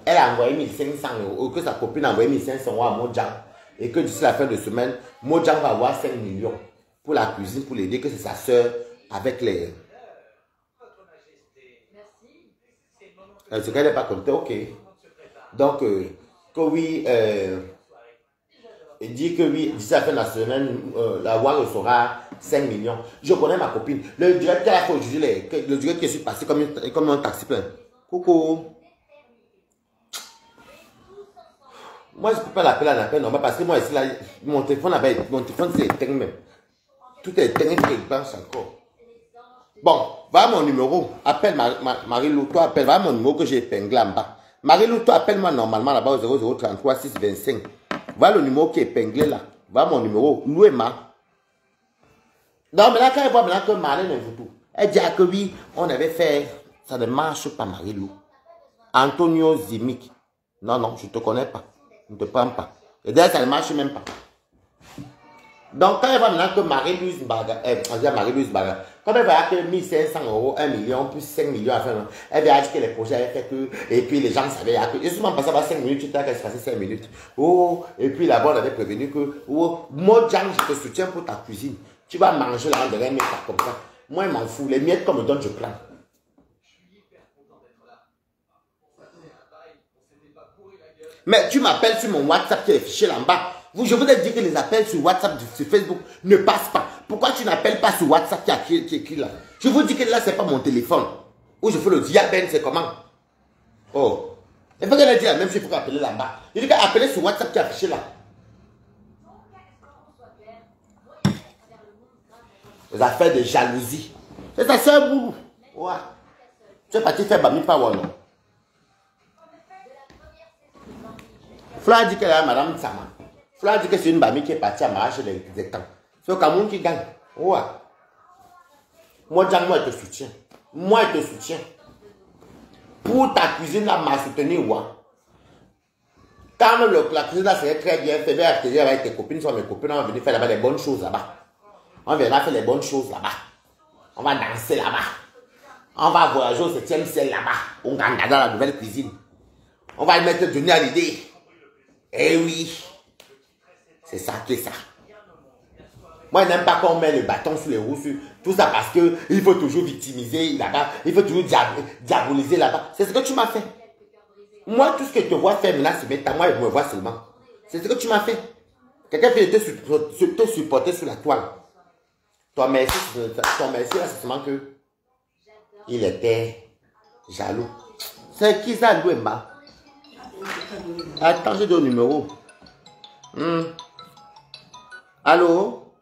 elle a envoyé 1500 euros, que sa copine a envoyé 1500 euros à Mojang, et que d'ici la fin de semaine, Mojang va avoir 5 millions pour la cuisine, pour l'aider, que c'est sa soeur avec les... Ce qu'elle n'est pas compté, ok. Donc, que oui, il dit que oui, d'ici la fin de la semaine, la voix sera 5 millions. Je connais ma copine. Le directeur a fait aujourd'hui, le directeur qui est passé comme un taxi plein. Coucou. Moi, je ne peux pas l'appeler à l'appel normal parce que moi, ici, là, mon téléphone c'est éteint même. Tout est éteint, il branche encore. Bon, va mon numéro. Appelle Marie-Lou. Toi, appelle. Va mon numéro que j'ai épinglé en bas. Marie-Lou, toi, appelle-moi normalement là-bas au 0033 625. Va le numéro qui est épinglé là. Va mon numéro. Louema. Non, mais là, quand elle voit maintenant que Marlène est tout, elle dit que oui, on avait fait. Ça ne marche pas, Marie-Lou. Antonio Zimic. Non, non, je ne te connais pas. Je ne te prends pas. Et d'ailleurs, ça ne marche même pas. Donc, quand elle voit maintenant que Marie-Louise Baga, quand elle va que 1500 euros, 1 million, plus 5 millions à faire, elle va dire que les projets avaient fait que, et puis les gens savaient que, et souvent passé 5 minutes, tu t'as qu'elle se passait 5 minutes. Oh, et puis là-bas, on avait prévenu que, oh, moi, Jean, je te soutiens pour ta cuisine. Tu vas manger là, on devrait mettre ça comme ça. Moi, je m'en fous. Les miettes qu'on me donne, je prends. Mais tu m'appelles sur mon WhatsApp qui est affiché là en bas. Je vous ai dit que les appels sur WhatsApp, sur Facebook ne passent pas. Pourquoi tu n'appelles pas sur WhatsApp qui est écrit là? Je vous dis que là, ce n'est pas mon téléphone. Où je fais le diabète, c'est comment? Oh. Il faut qu'elle ait dit la même chose, il faut qu'elle là en bas. Il dit qu'elle appeler sur WhatsApp qui est affiché là. Les affaires de jalousie. C'est ta soeur Boulou. Ouais. Tu es parti faire Bami Power, non? Fla dit qu'elle est Madame Sama. Fla dit que c'est une Bami qui est partie à m'arracher les temps. C'est au Cameroun qui gagne. Ouais. Moi, Jean, moi, je te soutiens. Moi, je te soutiens. Pour ta cuisine, là, m'a soutenu, ouais. Quand même, la cuisine, là, c'est très bien fait. Viens atterrir avec tes copines, soit mes copines, on va venir faire là-bas des bonnes choses là-bas. On viendra faire les bonnes choses là-bas. On va danser là-bas. On va voyager au 7e ciel là-bas. On va dans la nouvelle cuisine. On va mettre Johnny à l'idée. Eh oui. C'est ça qui est ça. Moi, je n'aime pas qu'on met le bâton sur les roues. Tout ça parce qu'il faut toujours victimiser là-bas. Il faut toujours diaboliser là-bas. C'est ce que tu m'as fait. Moi, tout ce que je te vois faire maintenant, c'est maintenant. Moi, je me vois seulement. C'est ce que tu m'as fait. Quelqu'un peut te supporter sur la toile. Ton merci, là, c'est seulement que il était jaloux. C'est qui ça, Louemba? Attends, j'ai deux numéros. Allô?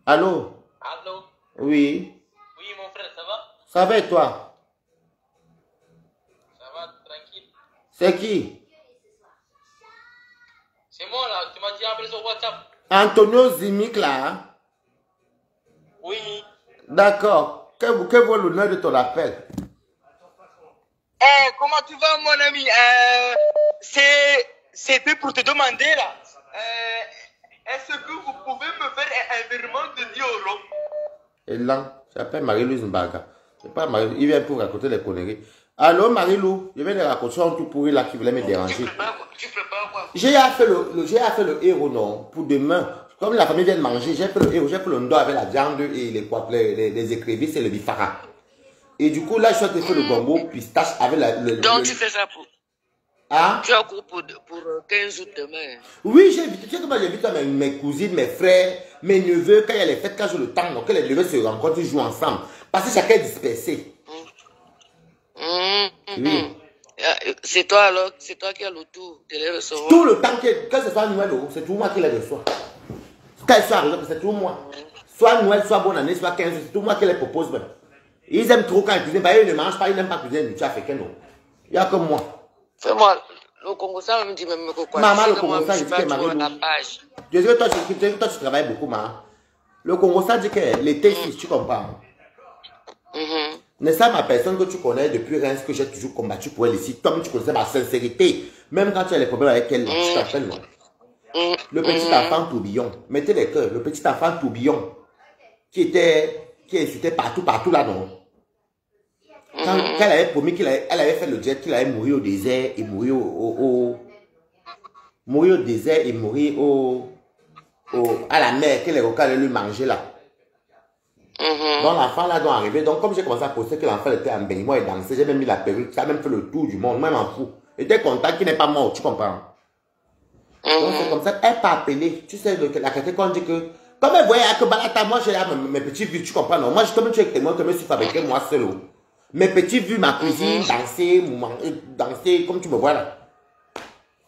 Allô? Allô? Oui. Oui, mon frère, ça va? Ça va et toi? Ça va, tranquille. C'est qui? C'est moi là, tu m'as dit appeler sur WhatsApp. Antonio Zimic là? Oui. D'accord. Que vaut l'honneur de ton appel? Comment tu vas, mon ami? C'était pour te demander là. Est-ce que vous pouvez me faire un virement de 10 euros? Et là, j'appelle Marie-Louise Mbaga. C'est pas Marie, il vient pour raconter les conneries. Allô, Marie-Lou, je viens de raconter un tout pourri là qui voulait me déranger. Tu prépares quoi? J'ai fait le héros, non, pour demain. Comme la famille vient de manger, j'ai fait le héros, j'ai fait le ndo avec la viande et les écrevisses et le bifara. Et du coup, là, je suis en train de faire le gombo pistache avec Donc, tu fais ça pour... Hein? Tu as cours pour 15 août demain. Oui, j'ai invité. Tu sais comment j'invite mes cousines, mes frères, mes neveux, quand il y a les fêtes, quand j'ai le temps, donc que les neveux se rencontrent, ils jouent ensemble. Parce que chacun est dispersé. Oui. C'est toi alors, c'est toi qui as le tour de les recevoir. Tout le temps, que ce soit Noël, c'est tout moi qui les reçois. Quand ils sont arrivés, c'est tout moi. Soit Noël, soit bonne année, soit 15, c'est tout moi qui les propose même. Ils aiment trop quand ils cuisinent, ils ne mangent pas, ils n'aiment pas cuisiner du africain, non. Il n'y a que moi. Fais-moi, le Congo, ça me dit même quoi. Maman, le Congo, ça, je dis que Marie-Lou. Je dis que toi, tu travailles beaucoup, maman. Le Congo, ça dit que l'été, si tu comprends. N'est-ce pas ma personne que tu connais depuis Reims, que j'ai toujours combattu pour elle ici. Toi, tu connaissais ma sincérité. Même quand tu as les problèmes avec elle, tu t'appelles, non? Le petit enfant tourbillon. Mettez les cœurs. Le petit enfant tourbillon. Qui insultait partout là, non? Quand elle avait promis elle avait fait le jet, qu'il allait mourir au désert et mourir mourir au désert et mourir à la mer, que les requins allaient lui manger là. Donc l'enfant là doit arriver. Donc comme j'ai commencé à poster que l'enfant était en baignoire et dansait, j'ai même mis la perruque, ça a même fait le tour du monde, moi je m'en fous. J'étais content qu'il n'est pas mort, tu comprends? Donc c'est comme ça, elle t'a appelé, tu sais, la qualité qu'on dit que, comme elle voyait que Balata, moi j'ai mes petits vues, tu comprends, non? Moi je suis témoin que je me suis fabriqué moi seul. Mes petits vues, ma cuisine, danser, comme tu me vois là.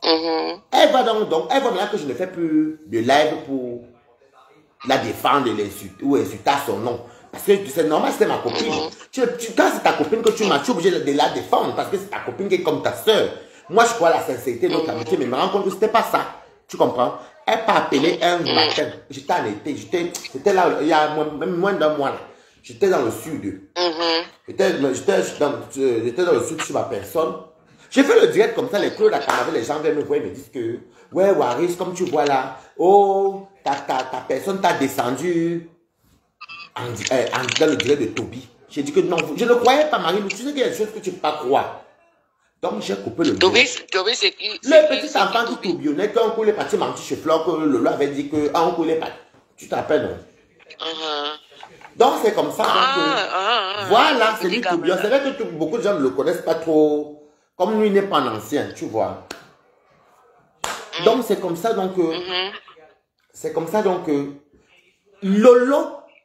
Elle va donc elle voit maintenant que je ne fais plus de live pour la défendre et l'insulter ou insulter à son nom. Parce que c'est normal, c'est ma copine. Quand c'est ta copine que tu m'as, tu es obligé de la défendre parce que c'est ta copine qui est comme ta soeur. Moi, je crois à la sincérité de notre amitié, mais je me rends compte que c'était pas ça. Tu comprends? Elle m'a appelé un matin. J'étais en été. C'était là, il y a même moins d'un mois là. J'étais dans le sud. J'étais dans le sud sur ma personne. J'ai fait le direct comme ça, les clous d'Akamavé, les gens viennent me voir et me disent que, ouais, Waris, comme tu vois là, oh, ta personne t'a descendu dans le direct de Toby. J'ai dit que non, je ne croyais pas, Marie, tu sais qu'il y a des choses que tu ne peux pas croire. Donc j'ai coupé le direct. Toby, c'est qui? Le petit enfant qui tourbillonnait, quand on est parti mentir chez Flore, que Lolo avait dit que, ah, on est parti. Tu te rappelles, non? Donc c'est comme ça. Voilà, c'est lui tourbillon. C'est vrai que beaucoup de gens ne le connaissent pas trop. Comme lui n'est pas un ancien, tu vois. Donc c'est comme ça, donc Lolo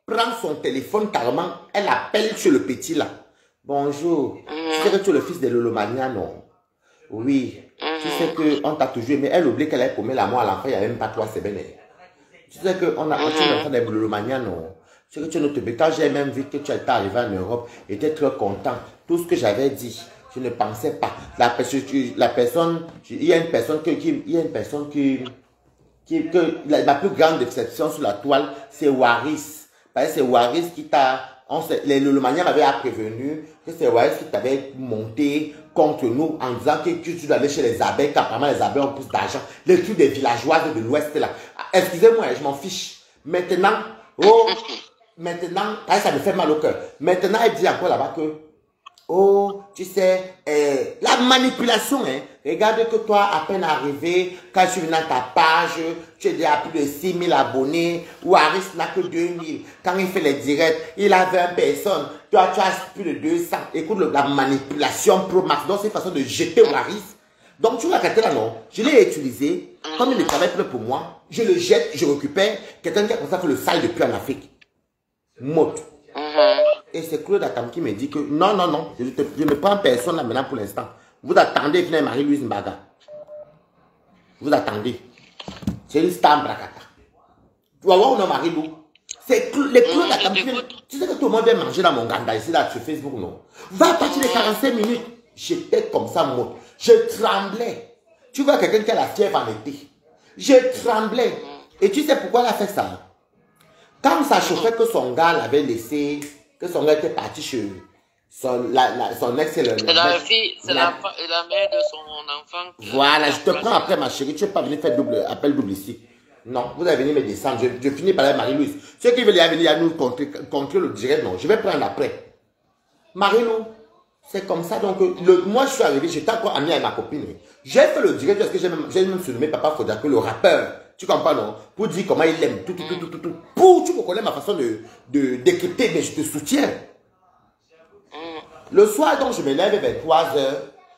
prend son téléphone carrément, elle appelle sur le petit là. Bonjour, tu sais que tu es le fils de Lolo Mania, non? Oui, tu sais qu'on t'a toujours aimé. Elle oublie qu'elle a promis l'amour à l'enfant, il n'y a même pas 3 semaines. Tu sais qu'on a un enfant de Lolo Mania, non? Tu sais que tu es notre bébé. Quand j'ai même vu que tu étais arrivé en Europe, j'étais très content. Tout ce que j'avais dit, je ne pensais pas. La personne, il y a une personne la plus grande déception sur la toile, c'est Waris. Parce que c'est Waris qui t'a, le Mania m'avait prévenu que c'est Waris qui t'avait monté contre nous en disant que tu dois aller chez les abeilles, qu'apparemment les abeilles ont plus d'argent. Les trucs des villageoises de l'Ouest là. Excusez-moi, je m'en fiche. Maintenant, ça me fait mal au cœur. Maintenant, elle dit encore là-bas que, oh, tu sais, la manipulation, hein. Regarde que toi, à peine arrivé, quand je suis venu dans ta page, tu as déjà plus de 6 000 abonnés, Waris n'a que 2 000. Quand il fait les directs, il a 20 personnes. Toi, tu as plus de 200. Écoute, la manipulation pro max. Donc, c'est une façon de jeter Waris. Donc, tu vois, quelqu'un là, non, je l'ai utilisé. Comme il ne travaille plus pour moi, je le jette, je récupère. Quelqu'un qui a commencé à faire le sale depuis en Afrique. Mot. Et c'est Claude Atam qui me dit que non, je ne prends personne là maintenant pour l'instant. Vous attendez venir Marie-Louise Mbaga. Vous attendez. C'est une star Brakata. Tu vas voir où on a Marie-Lou. C'est les Claude Atam qui viennent. Tu sais que tout le monde vient manger dans mon ganda ici là sur Facebook, non? Va à partir de 45 minutes. J'étais comme ça, moi. Je tremblais. Tu vois quelqu'un qui a la fièvre en été. Je tremblais. Et tu sais pourquoi elle a fait ça? Quand ça chauffait que son gars l'avait laissé, que son gars était parti chez son ex, c'est la mère de son enfant. Voilà, je te prends après ma chérie, tu ne veux pas venir faire appel double ici. Non, vous allez venir me descendre, je finis par la Marie-Louise. Ceux qui veulent venir à nous contrer le direct, non, je vais prendre après. Marie-Lou, c'est comme ça, donc moi je suis arrivé, j'étais encore ami avec ma copine. J'ai fait le direct parce que j'ai même surnommé Papa Kodako, le rappeur. Tu comprends, non? Pour dire comment il aime, tout. Pour, tu me connais ma façon de décrypter, mais je te soutiens. Le soir, donc, je me lève vers 3h.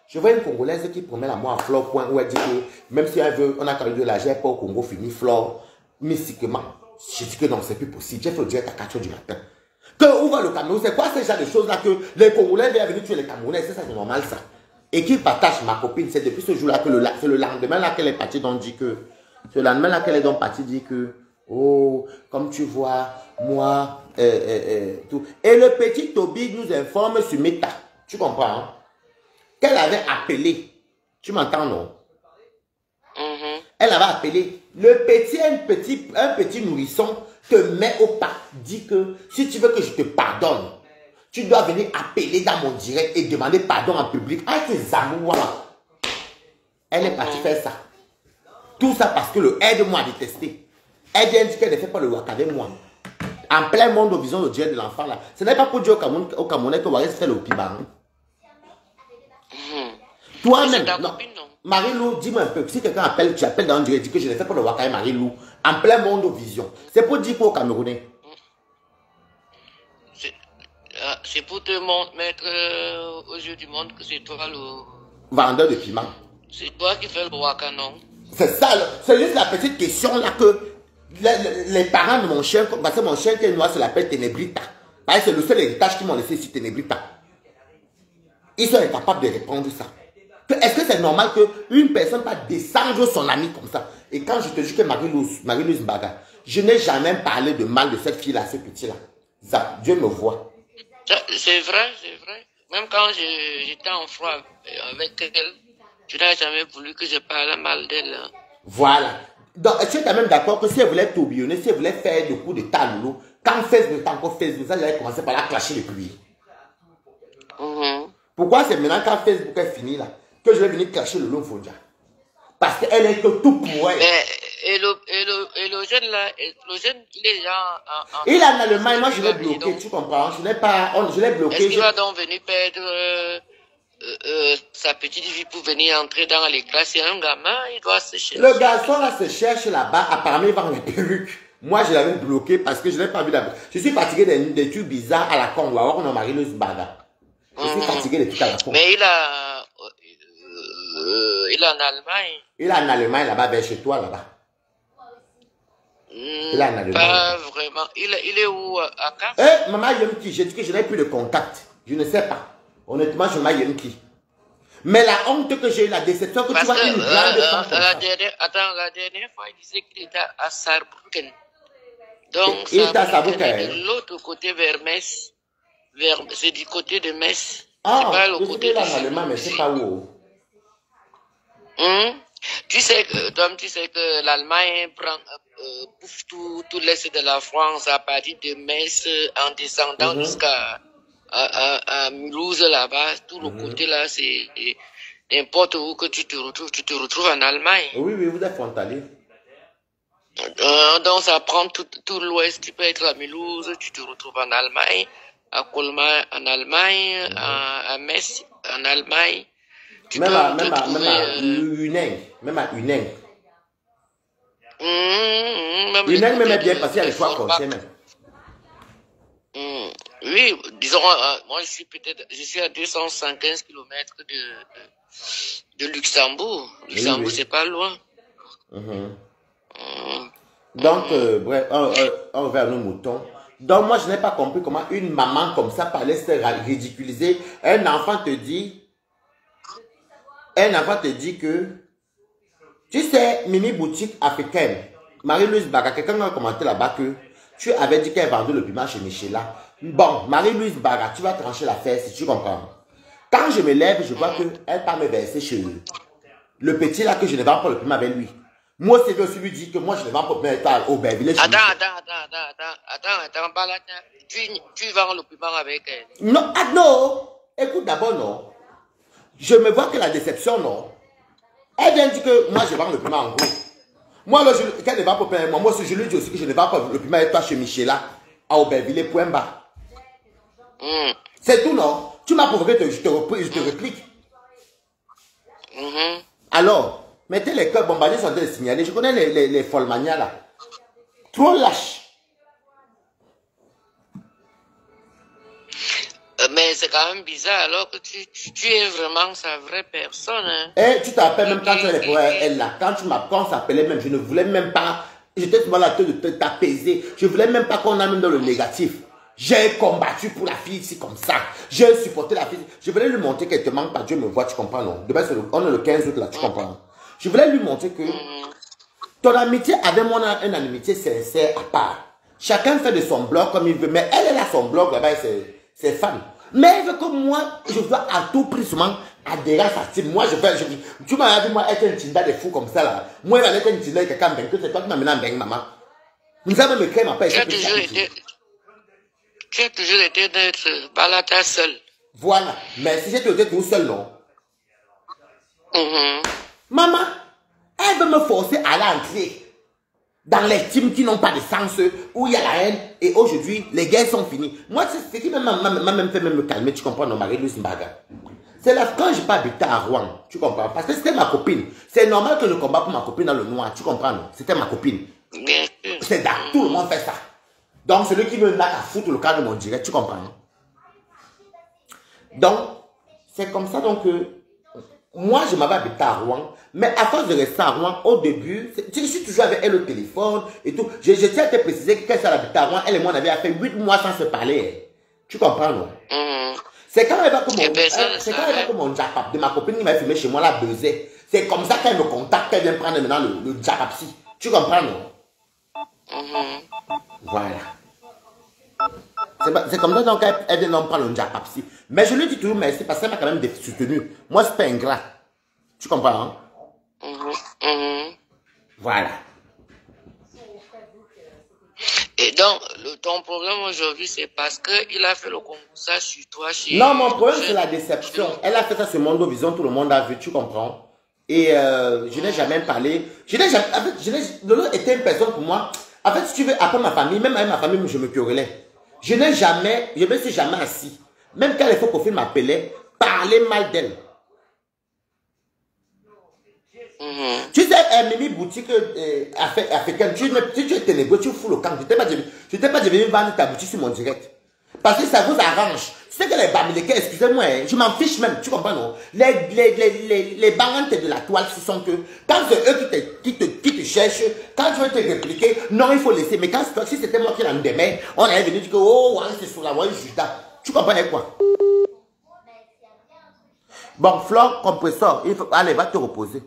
Je vois une Congolaise qui promet la moi à Flore, point où elle dit que même si elle veut, on a carré de la j'ai pas au Congo fini Flore, mystiquement. J'ai dit que non, c'est plus possible. J'ai fait le direct à 4h du matin. Que où va le Cameroun? C'est quoi ces genre de choses-là que les Congolais viennent venir tuer les Camerounais? C'est ça, c'est normal ça. Et qui partage ma copine, c'est depuis ce jour-là que c'est le lendemain là qu'elle est partie, donc dit que. C'est le lendemain là qu'elle est donc partie, dit que, oh, comme tu vois, moi, tout. Et le petit Toby nous informe sur Meta. Tu comprends, hein? Qu'elle avait appelé. Tu m'entends, non? Elle avait appelé. Le petit, un petit nourrisson te met au pas. Dit que si tu veux que je te pardonne, tu dois venir appeler dans mon direct et demander pardon en public à tes amours. Elle est partie faire ça. Tout ça parce que le aide-moi à détester. Elle vient dire qu'elle ne fait pas le waka avec moi. En plein monde, au vision de Dieu de l'enfant là. Ce n'est pas pour dire au Camerounais que Waris fait le piban. Toi-même, C'est ta non. copine, non? Marie-Lou, dis-moi un peu, si quelqu'un appelle, tu appelles dans le direct, dis que je n'ai fait pas de Wakaï Marie-Lou, en plein monde aux visions. C'est pour dire quoi aux Camerounais? C'est pour te mettre aux yeux du monde que c'est toi le... Vendeur de piment. C'est toi qui fais le waka, non? C'est ça, c'est juste la petite question là que les parents de mon chien, parce que mon chien qui est noir se l'appelle Ténébrita. Parce que c'est le seul héritage qu'ils m'ont laissé ici, Ténébrita. Ils sont incapables de répondre ça. Est-ce que c'est normal qu'une personne va descendre son ami comme ça? Et quand je te dis que Marie-Louise Mbaga, je n'ai jamais parlé de mal de cette fille-là, ce petit-là. Dieu me voit. C'est vrai, c'est vrai. Même quand j'étais en froid avec elle, tu n'as jamais voulu que je parle mal d'elle. Voilà. Donc, est-ce que tu es même d'accord que si elle voulait tourbillonner, si elle voulait faire des coups de talou, quand Facebook, encore Facebook, ça, j'allais commencer par la clasher le pluie. Pourquoi c'est maintenant quand Facebook est fini là, que je vais venir clasher le long Fondia? Parce qu'elle est que tout pour elle. Et le jeune là, le jeune, il est déjà en... Il est en Allemagne, moi je l'ai bloqué, tu comprends? Je l'ai bloqué. Est-ce qu'il va donc venir perdre sa petite vie pour venir entrer dans les classes? C'est un gamin, il doit se chercher. Le garçon là se cherche là-bas, apparemment il va dans les perruques. Moi je l'avais bloqué parce que je n'ai pas vu la... Je suis fatigué des trucs bizarres à la con, ou alors on a Marie-Louise Mbaga. Je suis fatigué des trucs à la con. Mais il est en Allemagne. Il est en Allemagne là-bas, vers chez toi là-bas. Il est en Allemagne. Pas vraiment. Il est où à Cap? Maman Yemki, j'ai dit que je n'ai plus de contact. Je ne sais pas. Honnêtement, je m'ai Yemki. Mais la honte que j'ai eu, la déception que tu vois une grande femme comme ça. La dernière fois, il disait qu'il était à Saarbrücken. Donc, il était à Saarbrücken. De l'autre côté vers Metz. C'est du côté de Metz. Ah, c'est pas le je côté sais de en Allemagne, mais c'est pas où. Tu sais que l'Allemagne bouffe tout l'est de la France à partir de Metz en descendant jusqu'à à Mulhouse là-bas. Tout le côté là, c'est n'importe où que tu te retrouves en Allemagne. Oui, vous êtes frontalier. Donc ça prend tout l'ouest. Tu peux être à Mulhouse, tu te retrouves en Allemagne, à Colmar en Allemagne, à Metz en Allemagne. Même à Uneng. Uneng même est bien passé à l'époque qu'on même. Oui, disons, moi je suis à 250 km de Luxembourg. Luxembourg, oui. C'est pas loin. Donc, bref, on vers nos moutons. Donc, moi, je n'ai pas compris comment une maman comme ça parlait se ridiculiser. Un enfant te dit que, tu sais, Mimi Boutique Africaine, Marie-Louise Baga, quelqu'un a commenté là-bas que tu avais dit qu'elle vendait le piment chez Michela. Bon, Marie-Louise Baga, tu vas trancher l'affaire si tu comprends. Quand je me lève, je vois qu'elle part me verser chez eux. Le petit là que je ne vends pas le piment avec lui. Moi, c'est aussi lui dire que moi, je ne vends pas le piment au Berville. Attends, Balata, tu vends le piment avec elle? Non, non. Écoute d'abord, non. Je me vois que la déception, non. Elle vient dire que moi, je vends le piment en gros. Moi, qu'elle ne vend pas le piment, moi, je lui dis aussi que je ne vends pas le piment avec toi chez Michela, à Auberville, point bas. C'est tout, non? Tu m'as provoqué, je te réplique. Alors, mettez les cœurs bombardiers sont des signalés. Je connais les folmania là. Trop lâches. Mais c'est quand même bizarre alors que tu es vraiment sa vraie personne. Hein. Et tu t'appelles même quand tu es pour elle là. Quand on s'appelait même, je ne voulais même pas. J'étais souvent là de t'apaiser. Je ne voulais même pas qu'on amène dans le négatif. J'ai combattu pour la fille ici comme ça. J'ai supporté la fille. Je voulais lui montrer qu'elle te manque pas. Dieu me voit, tu comprends, non? Demain, on est le 15 août là, tu comprends? Je voulais lui montrer que ton amitié avec moi, une amitié sincère à part. Chacun fait de son blog comme il veut. Mais elle a son blog là-bas, c'est femme. Mais elle veut que moi, je dois à tout prix seulement adhérer à sa team. Moi, tu m'as vu, moi, être un tinda de fou comme ça là. Moi, elle va être un tinda de quelqu'un, que c'est toi qui m'as mené en beng, maman. Nous avons me créé ma paix. Tu as toujours été d'être Balata seul. Voilà. Mais si j'étais tout seul, non. Maman, elle veut me forcer à aller entrer dans les teams qui n'ont pas de sens, où il y a la haine, et aujourd'hui, les guerres sont finies. Moi, c'est ce qui m'a même fait me calmer, tu comprends, non, Marie-Louise Mbaga. C'est là quand je pas habité à Rouen, tu comprends? Parce que c'était ma copine. C'est normal que je combatte pour ma copine dans le noir, tu comprends, non? C'était ma copine. Bien sûr. C'est tout le monde fait ça. Donc celui qui veut n'a qu'à foutre le cadre de mon direct, tu comprends, non? Donc, c'est comme ça donc que moi je m'avais habité à Rouen, mais à force de rester à Rouen, au début, je suis toujours avec elle au téléphone et tout. Je tiens à te préciser que quand elle habitait à Rouen, elle et moi on avait fait 8 mois sans se parler. Tu comprends, non? C'est quand elle va que mon jackpot de ma copine qui m'a filmé chez moi, la buzzée. C'est comme ça qu'elle me contacte, qu'elle vient prendre maintenant le jackpot. Tu comprends, non? Voilà. C'est comme ça donc elle vient prendre le jackpot. Mais je lui dis toujours merci parce qu'elle m'a quand même soutenu. Moi, c'est pas ingrat. Tu comprends, hein? Voilà. Et donc, ton problème aujourd'hui, c'est parce qu'il a fait le concours ça sur toi. Non, mon problème, c'est la déception. Elle a fait ça sur Mondo Vision, tout le monde a vu, tu comprends? Et je n'ai jamais parlé. Lolo était une personne pour moi. En fait, si tu veux, après ma famille, même avec ma famille, je me querellais. Je me suis jamais assis. Même quand les faux profils m'appelaient, parler mal d'elle. Tu sais, Mimi boutique africaine, si tu es ténébreux, tu fous le camp. Je t'ai pas devenu vendre ta boutique sur mon direct. Parce que ça vous arrange. Tu sais que les Bamileke, excusez-moi, hein, je m'en fiche même, tu comprends, non? Les barantes de la toile, ce sont que, quand c'est eux qui te cherchent, quand tu veux te répliquer, non, il faut laisser. Mais quand si c'était moi qui l'en démais, on allait venir dire que, oh, c'est sur la voie du Judas. Tu comprends quoi? Bon, Flore, compresseur, allez, va te reposer.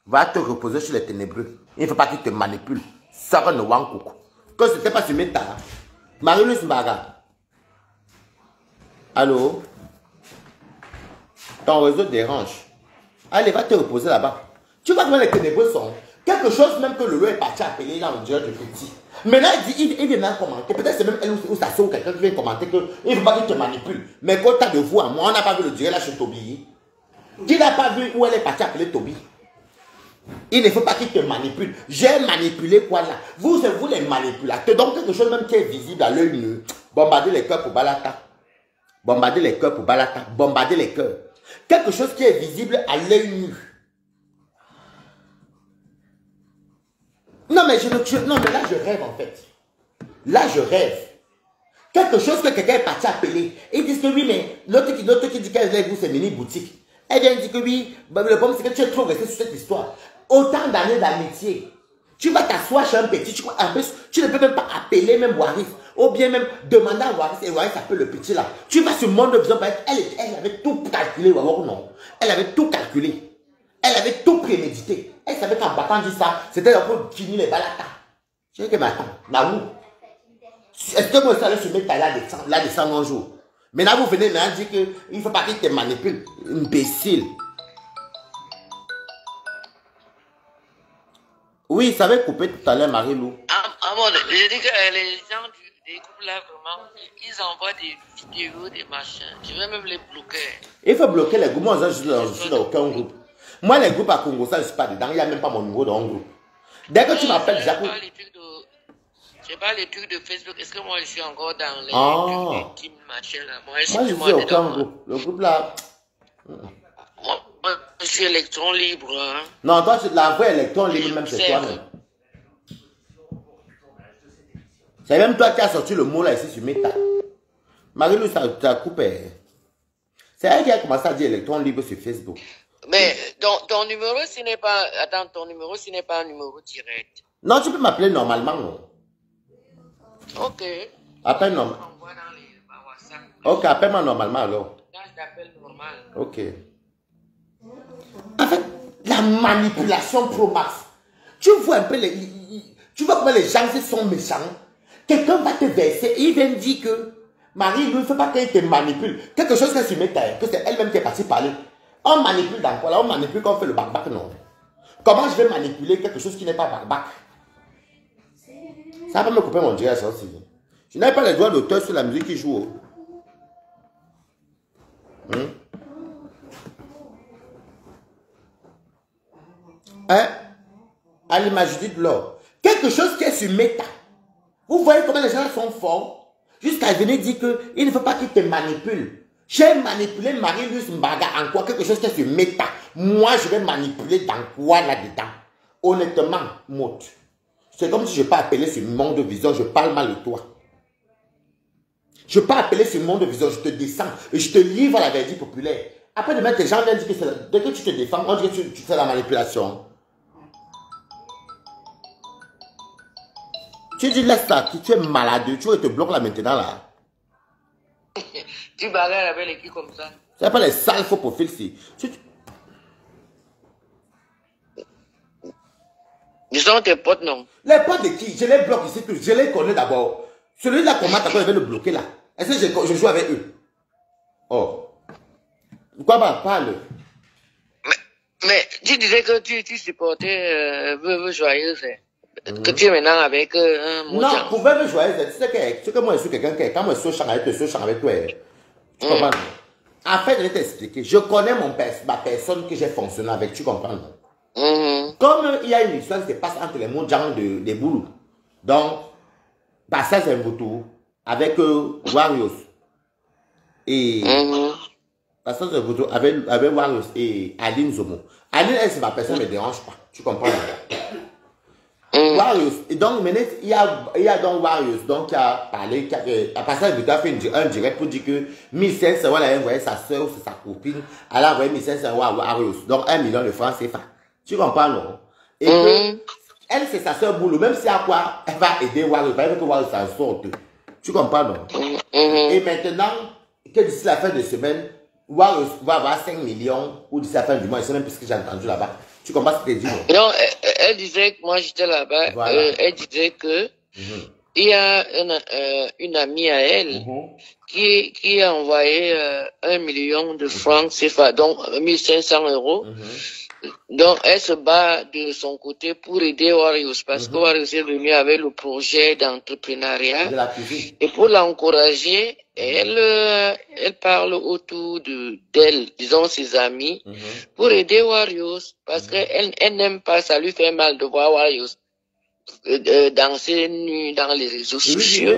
Va te reposer sur les ténébreux. Il ne faut pas qu'ils te manipulent. Ça ne va coucou. Que ce n'était pas sur mes tas. Marie-Louise Mbaga. Allô? Ton réseau dérange. Allez, va te reposer là-bas. Tu vois comment les ténébreux sont. Quelque chose même que le loup est parti appeler là, on dirait de petit. Maintenant, il vient même commenter. Peut-être c'est même elle ou sa soeur ou quelqu'un qui vient commenter qu'il ne faut pas qu'il te manipule. Mais quand tu as de vous à moi, on n'a pas vu le direct là chez Toby. Qui n'a pas vu où elle est partie appeler Toby? Il ne faut pas qu'il te manipule. J'ai manipulé quoi là? Vous les manipulateurs. Donc quelque chose même qui est visible à l'œil nu. Bombarder les cœurs pour Balata. Bombarder les cœurs pour Balata. Bombarder les cœurs. Quelque chose qui est visible à l'œil nu. Non mais là je rêve en fait. Là je rêve. Quelque chose que quelqu'un est parti appeler. Ils disent que oui, mais l'autre qui dit qu'elle est c'est mini boutique. Elle vient dire que oui, le problème c'est que tu es trop resté sur cette histoire. Autant d'années d'amitié. Tu vas t'asseoir chez un petit, en plus, tu ne peux même pas appeler même Waris. Ou bien même demander à Waris, et Waris appelle le petit là. Tu vas sur Monde Vision, elle avait tout calculé, ou non. Elle avait tout calculé. Elle avait tout prémédité. Elle savait qu'en battant dit ça, c'était pour finir les balatas. Je dis que maintenant, là où? Est-ce que moi, ça allait se mettre là descendre un jour? Maintenant, vous venez maintenant dire qu'il ne faut pas qu'il te manipule. Imbécile. Oui, ça avait coupé tout à l'heure, Marie-Lou. Je dis que les gens des groupes là, vraiment, ils envoient des vidéos, des machins. Je vais même les bloquer. Il faut bloquer les groupes. Moi, je suis dans aucun groupe. Moi, les groupes à Congo, ça, je ne suis pas dedans. Il n'y a même pas mon numéro dans un groupe. Dès que tu m'appelles, Jacques. Je sais pas les trucs de Facebook. Est-ce que moi, je suis encore dans les trucs de team machin là? Moi, je suis aucun groupe. Le groupe là. Moi, je suis électron libre. Hein. Non, toi, la vraie électron libre, même c'est toi-même. C'est même toi qui as sorti le mot là ici sur Meta. Marie-Lou, ça a coupé. C'est elle qui a commencé à dire électron libre sur Facebook. Mais ton numéro, ce n'est pas. Attends, ton numéro, ce n'est pas un numéro direct. Non, tu peux m'appeler normalement, non? Ok. Appelle normalement. Ok, appelle-moi normalement alors. Là, je t'appelle normal. Ok. En fait, la manipulation pro max. Tu vois un peu tu vois comment les gens sont méchants. Quelqu'un va te verser et il vient dire que Marie, il ne faut pas qu'elle te manipule. Quelque chose qu'elle se met à que c'est elle-même qui est partie parler. On manipule dans quoi là? On manipule quand on fait le bac-bac, non? Comment je vais manipuler quelque chose qui n'est pas bac-bac? Ça va me couper mon direct, ça aussi. Je n'ai pas les droits d'auteur sur la musique qui joue. Hein? À l'image de l'or. Quelque chose qui est sur Meta. Vous voyez comment les gens sont forts? Jusqu'à venir dire qu'il ne faut pas qu'ils te manipulent. J'ai manipulé Marie-Luce Mbaga en quoi? Quelque chose qui est sur méta. Moi, je vais manipuler dans quoi là-dedans? Honnêtement, Maud. C'est comme si je n'ai pas appelé sur Monde Vision, je parle mal de toi. Je ne peux pas appeler sur Monde Vision, je te descends et je te livre la verdict populaire. Après demain, tes gens viennent dire que dès que tu te défends, on dit que tu fais la manipulation. Tu dis laisse ça, tu es malade, tu te bloques là maintenant là. Tu bagarres avec l'équipe comme ça. C'est pas les sales faux profils si. Ils sont tes potes, non? Les potes de qui? Je les bloque ici tous, je les connais d'abord. Celui-là, comment t'as je vais le bloquer là? Est-ce que je joue avec eux? Oh. Quoi bah, parle. Mais tu disais que tu supportais Veuve Joyeuse. Que tu es maintenant avec non, pour Veuve Joyeuse, tu sais que moi je suis quelqu'un qui, quand moi je suis avec toi, je suis avec toi. Tu comprends? En fait, je vais t'expliquer. Je connais ma personne que j'ai fonctionné avec, tu comprends? Comme il y a une histoire qui se passe entre les mondiaux des Boulous. Donc, Passage Mvutu avec Warriors. Et Passage Mvutu avec Warriors et Aline Zomo. Aline, elle, c'est ma personne, ne me dérange pas. Tu comprends? Warriors. Et donc, maintenant, il y a donc Warriors. Donc, qui a parlé, à Passage Mvutu a fait un direct pour dire que 1500 euros, elle a envoyé sa soeur ou sa copine. Elle a envoyé 1500 euros à Warriors. Donc, 1 million de francs CFA. Tu comprends, non? Et que, elle, c'est sa soeur Boulot. Même si à quoi, elle va aider Warriors. Elle veut que Warriors s'en sorte. Tu comprends, non? Et maintenant, que d'ici la fin de semaine, Warriors va avoir 5 millions, ou d'ici la fin du mois, je sais même plus ce que j'ai entendu là-bas. Tu comprends ce que tu dis, non? Non, elle disait que moi j'étais là-bas. Voilà. Elle disait que il y a une amie à elle qui a envoyé 1 million de francs CFA, donc 1500 euros. Donc, elle se bat de son côté pour aider Warriors parce que Warriors est venu avec le projet d'entrepreneuriat. Et pour l'encourager, elle parle autour d'elle, disons ses amis, pour aider Warriors parce qu'elle n'aime pas, ça lui fait mal de voir Warriors danser nu dans les réseaux sociaux.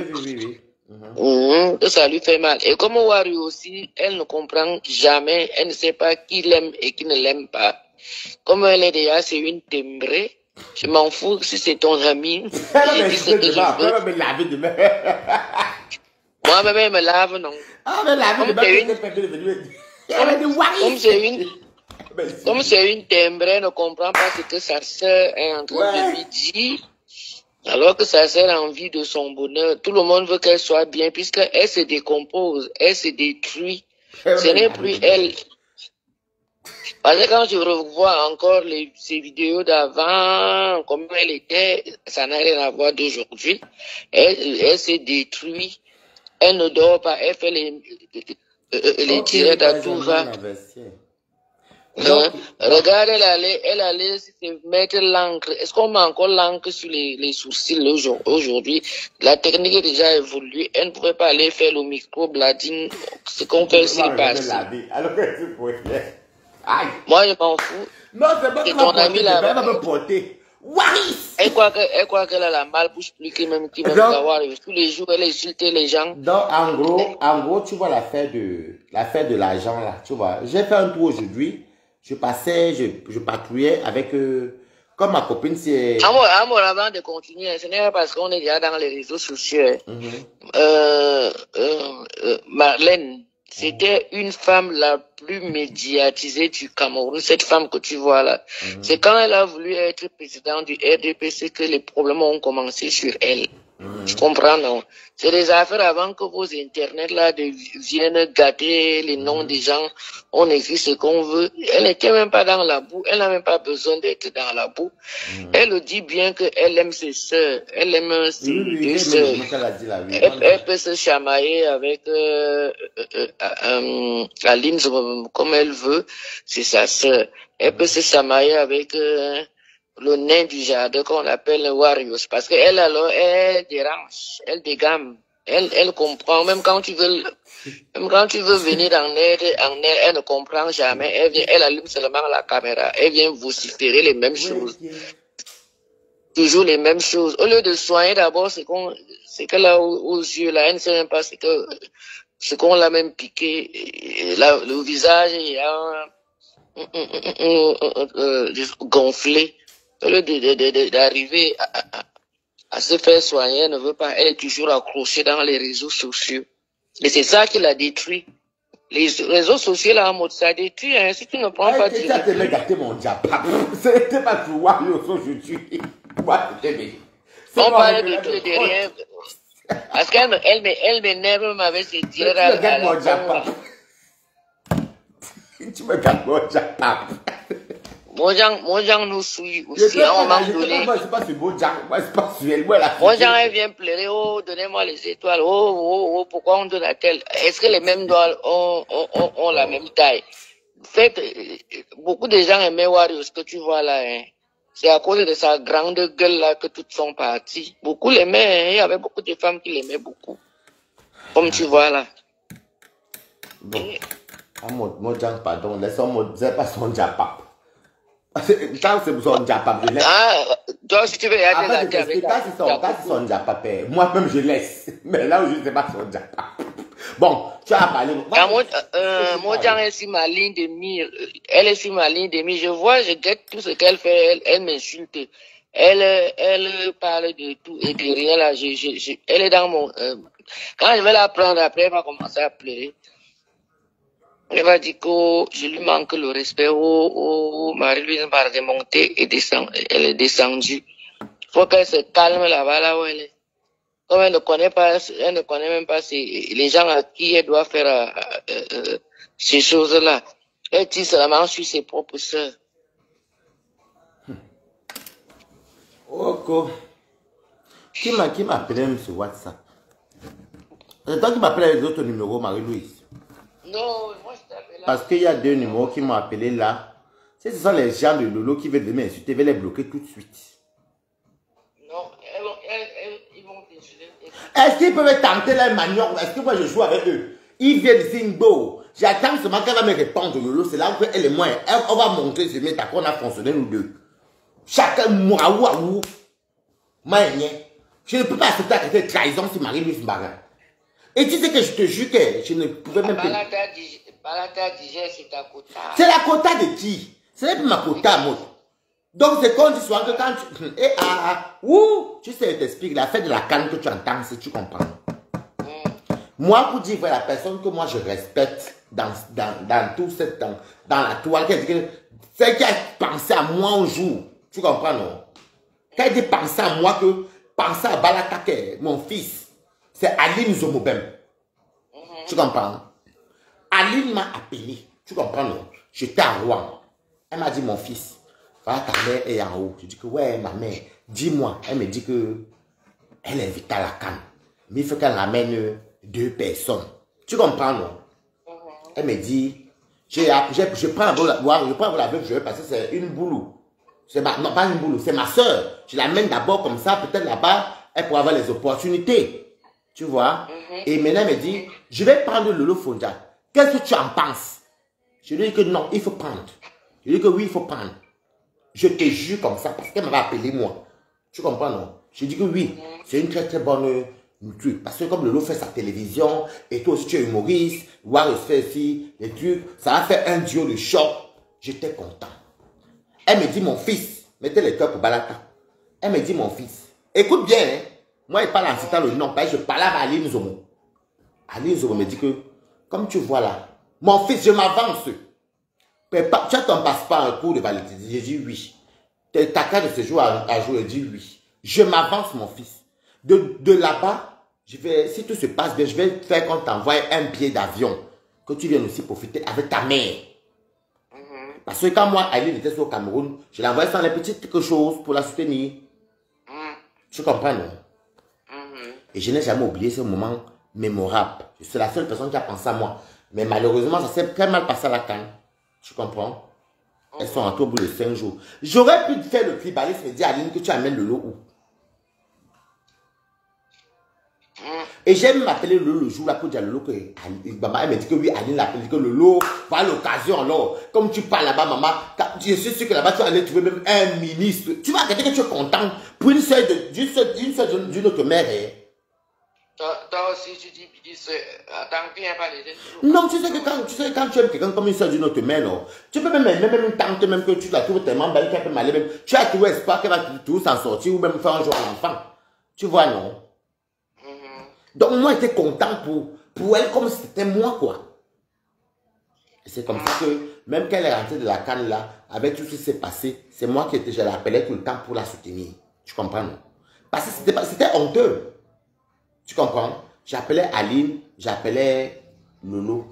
Que ça lui fait mal. Et comme Warriors aussi, elle ne comprend jamais, elle ne sait pas qui l'aime et qui ne l'aime pas. Comme elle est déjà, c'est une timbrée. Je m'en fous si c'est ton ami. Moi-même, elle me lave, non. Comme c'est une timbrée, elle ne comprend pas ce que sa sœur est en train de lui dire. Alors que sa sœur a envie de son bonheur. Tout le monde veut qu'elle soit bien, puisqu'elle se décompose, elle se détruit. Ce n'est plus elle. Parce que quand je revois encore ces vidéos d'avant, comment elle était, ça n'a rien à voir d'aujourd'hui. Elle se détruit. Elle ne dort pas. Elle fait les directs à tout va. Regarde, elle allait se mettre l'encre. Est-ce qu'on met encore l'encre sur les sourcils aujourd'hui? La technique est déjà évoluée. Elle ne pourrait pas aller faire le microblading, ce qu'on fait s'il passe. Moi, je m'en fous. Non, c'est pas ton ami là. Elle va me porter. Elle croit qu'elle a la malbouche plus que même qui va savoir. Tous les jours, elle insulte les gens. Donc, en gros, tu vois l'affaire de l'argent là. Tu vois, j'ai fait un tour aujourd'hui. Je patrouillais avec, comme ma copine, c'est... Amor, avant de continuer, ce n'est pas parce qu'on est déjà dans les réseaux sociaux. Marlène, c'était une femme la plus médiatisée du Cameroun, cette femme que tu vois là. C'est quand elle a voulu être présidente du RDPC que les problèmes ont commencé sur elle. Tu comprends, non? C'est des affaires avant que vos internets là viennent gâter les noms des gens. On écrit ce qu'on veut. Elle n'était même pas dans la boue. Elle n'a même pas besoin d'être dans la boue. Elle dit bien qu'elle aime ses sœurs. Elle aime ses deux sœurs. Elle peut se chamailler avec Aline comme elle veut. C'est sa sœur. Elle peut se chamailler avec... le nain du jardin qu'on appelle Warriors, parce qu'elle alors, elle dérange, elle dégamme, elle comprend, même quand tu veux venir en aide, elle ne comprend jamais, elle allume seulement la caméra, elle vient vociférer les mêmes choses. Toujours les mêmes choses. Au lieu de soigner d'abord, c'est qu'elle a aux yeux là, elle ne sait même pas ce qu'on l'a même piqué, et là, le visage est gonflé. Au lieu d'arriver à se faire soigner, elle ne veut pas. Elle est toujours accrochée dans les réseaux sociaux. Et c'est ça qui l'a détruit. Les réseaux sociaux, là, en mode, ça détruit, hein. Si tu ne prends pas tu as gâté mon diapap. C'était pas tout, aujourd'hui. On parle de tout et de rien. Parce qu'elle m'énerve avec ses tirs à la. Tu me gâtes mon diapap. Mojang nous suit aussi à un moment donné. Moi, c'est pas sur Mojang, moi, c'est pas sur elle. Mojang, elle vient pleurer, oh, donnez-moi les étoiles, oh, pourquoi on donne à tel? Est-ce que les mêmes doigts ont la même taille? En fait, beaucoup de gens aimaient Wario, ce que tu vois là, hein. C'est à cause de sa grande gueule là que toutes sont parties. Beaucoup l'aimaient, hein. Il y avait beaucoup de femmes qui l'aimaient beaucoup. Comme tu vois là. Bon. Mojang, pardon, laissons-moi, c'est pas son diapap. Quand c'est son diapap, je laisse. Ah, toi, si tu veux, il y a des actes avec ça. Quand c'est son diapap, moi-même, je laisse. Mais là où je sais pas son diapap. Bon, tu as parlé. Mojang est sur ma ligne de mire. Elle est sur ma ligne de mire. Je guette tout ce qu'elle fait. Elle m'insulte. Elle parle de tout et de rien là. Elle est dans mon. Quand je vais la prendre après, elle va commencer à pleurer. Elle va dire que je lui manque le respect. Marie-Louise va remonter et descendre. Elle est descendue. Il faut qu'elle se calme là-bas, là où elle est. Comme elle ne connaît même pas les gens à qui elle doit faire ces choses-là. Elle tire seulement sur ses propres sœurs. Ok. Qui m'a appelé sur WhatsApp? C'est toi qui m'appelles avec les autres numéros, Marie-Louise? Non, moi je t'appelle là. Parce qu'il y a deux numéros qui m'ont appelé là. Si ce sont les gens de Lolo qui veulent m'insulter, je vais les bloquer tout de suite. Non, ils vont t'insulter. Est-ce qu'ils peuvent tenter leur manioc? Est-ce que moi je joue avec eux? Ils viennent Zingbo. J'attends seulement qu'elle va me répondre Lolo. C'est là où elle est moins. On va montrer ce méta qu'on a fonctionné nous deux. Chacun moi ou. Je ne peux pas accepter cette trahison sur Marie-Louise Mbaga. Et tu sais que je te jure que je ne pouvais même pas. Balata disait c'est ta quota. C'est la quota de qui? Ce n'est pas ma quota, moi. Donc c'est comme tu sois que quand tu. Tu sais, je t'explique, la fête de la canne que tu entends, si tu comprends. Moi, pour dire la personne que moi je respecte dans tout ce temps, dans la toile, c'est qui a pensé à moi un jour. Tu comprends, non? Quand elle dit penser à moi, penser à Balata, mon fils, c'est Aline Zomobem. Tu comprends? Aline m'a appelé. Tu comprends, non? J'étais à Rouen. Elle m'a dit, mon fils, voilà, ta mère est en haut. Je dis que, ouais, ma mère, dis-moi. Elle me dit que elle invite à la canne. Mais il faut qu'elle ramène 2 personnes. Tu comprends, non? Elle me dit, je prends la veuve, parce que c'est une boulou. Non, pas une boulou, c'est ma soeur. Je l'amène d'abord comme ça, peut-être là-bas, elle pourra avoir les opportunités. Tu vois? Et maintenant, elle me dit, je vais prendre Lolo Fonja. Qu'est-ce que tu en penses? Je lui dis que non, il faut prendre. Je lui dis que oui, il faut prendre. Je te jure comme ça, parce qu'elle m'avait appelé moi. Tu comprends, non? Je dis que oui, c'est une très très bonne truc. Parce que comme Lolo fait sa télévision, et toi aussi tu es humoriste, Waris fait aussi les trucs, ça va faire un duo de choc. J'étais content. Elle me dit, mon fils, mettez les cœurs pour Balata. Elle me dit, mon fils, écoute bien, hein? Moi, il parle en citant le nom, parce que je parlais à Aline Zomo. Aline Zomo me dit que, comme tu vois là, mon fils, je m'avance. Tu as ton passeport en cours de validité? J'ai dit oui. Ta carte de séjour à jour? J'ai dit oui. Je m'avance, mon fils. De là-bas, si tout se passe bien, je vais faire qu'on t'envoie un billet d'avion. Que tu viennes aussi profiter avec ta mère. Parce que quand moi, Aline était au Cameroun, je l'envoyais sans les petites quelque chose pour la soutenir. Tu comprends, non? Et je n'ai jamais oublié ce moment mémorable. Je suis la seule personne qui a pensé à moi. Mais malheureusement, ça s'est très mal passé à la canne. Tu comprends? Elles sont rentrées au bout de 5 jours. J'aurais pu faire le tribalisme et dire à Aline que tu amènes le lot où? Et j'ai même appelé le jour là pour dire à Lolo que maman, elle me dit que oui, Aline l'a appelé, que Lolo, voilà l'occasion alors. Comme tu parles là-bas, maman, je suis sûr que là-bas tu vas aller trouver même un ministre. Tu vas regarder que tu es content pour une seule d'une autre mère. Toi aussi, tu dis, attends, viens pas les Non, tu sais que quand tu aimes quelqu'un comme une soeur d'une autre mère, non, tu peux même une tante, même que tu la trouves tellement belle qu'elle peut m'aller, même, tu as trouvé espoir qu'elle va toujours s'en sortir ou même faire un jour un enfant. Tu vois, non? Donc, moi, j'étais content pour elle comme si c'était moi, quoi. Et c'est comme ça que, même quand elle est rentrée de la canne là, avec tout ce qui s'est passé, c'est moi qui je l'appelais tout le temps pour la soutenir. Tu comprends, non? Parce que c'était honteux. Tu comprends? J'appelais Aline, j'appelais Lolo.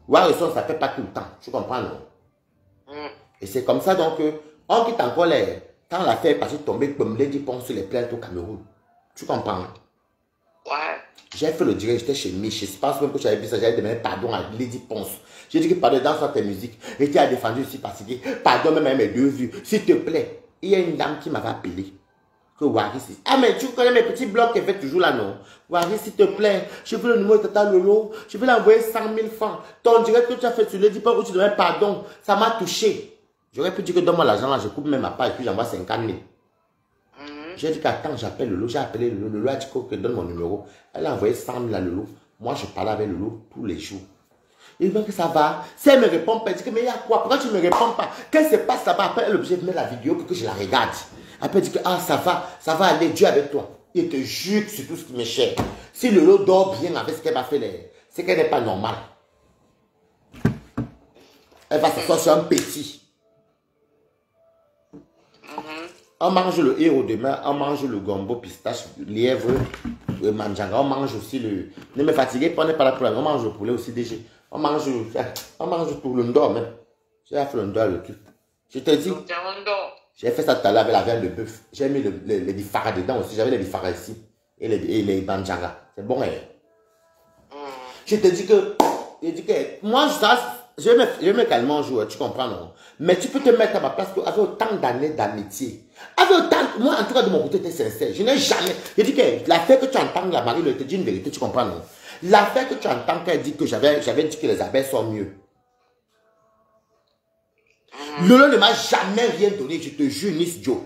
Ouais, ça ne s'appelle pas tout le temps. Tu comprends, non? Et c'est comme ça, donc, on quitte encore les... Quand l'affaire est passée tomber, comme Lady Ponce sur les plaintes au Cameroun. Tu comprends? Ouais. J'ai fait le direct, j'étais chez Mich. Je pense même que j'avais vu ça, j'avais demandé pardon à Lady Ponce. J'ai dit que pardon dans tes musiques. Et tu as défendu aussi parce que pardon même à mes 2 vues. S'il te plaît, il y a une dame qui m'avait appelé. Que Waris. Ah, mais tu connais mes petits blocs qu'elle fait toujours là, non? Waris, s'il te plaît, je veux le numéro de Tata Lolo. Je veux l'envoyer 100 000 francs. Ton direct que tu as fait sur Lady Ponce où tu demandes pardon, ça m'a touché. J'aurais pu dire que donne-moi l'argent là, je coupe même ma part et puis j'envoie 50 000. J'ai dit qu'attends, j'appelle Lolo, j'ai appelé Lolo. Lolo a dit que donne mon numéro. Elle a envoyé 100 000 à Lolo. Moi, je parlais avec Lolo tous les jours. Il dit que ça va. Si elle me répond pas, elle dit que mais il y a quoi? Pourquoi tu ne me réponds pas? Qu'est-ce qui se passe là-bas? Après, elle est obligée de mettre la vidéo pour que je la regarde. Après, elle dit que ah, ça va aller, Dieu avec toi. Il te jure que c'est tout ce qui m'est cher. Si Lolo dort bien avec ce qu'elle m'a fait, c'est qu'elle n'est pas normale. Elle va s'asseoir sur un petit. On mange le héros demain, on mange le gombo, pistache, lièvre, le manjanga, on mange aussi le... Ne me fatiguez pas, on n'est pas là pour la... On mange le poulet aussi déjà. On mange tout le ndor même. J'ai fait le ndor le truc. Je te dis, j'ai fait ça tout à l'heure avec la viande de bœuf. J'ai mis les bifara dedans aussi, j'avais les bifara ici. Et les manjanga. C'est bon, hein? Je te dis que... Moi, je vais me calmer un jour, tu comprends, non? Mais tu peux te mettre à ma place avec autant d'années d'amitié. Moi, en tout cas, de mon côté, tu es sincère. Je n'ai jamais... Je dis que l'affaire que tu entends, la Marie, elle te dit une vérité, tu comprends, non? L'affaire que tu entends, qu'elle dit que j'avais dit que les abeilles sont mieux. Lolo ne m'a jamais rien donné, je te jure, Miss Joe.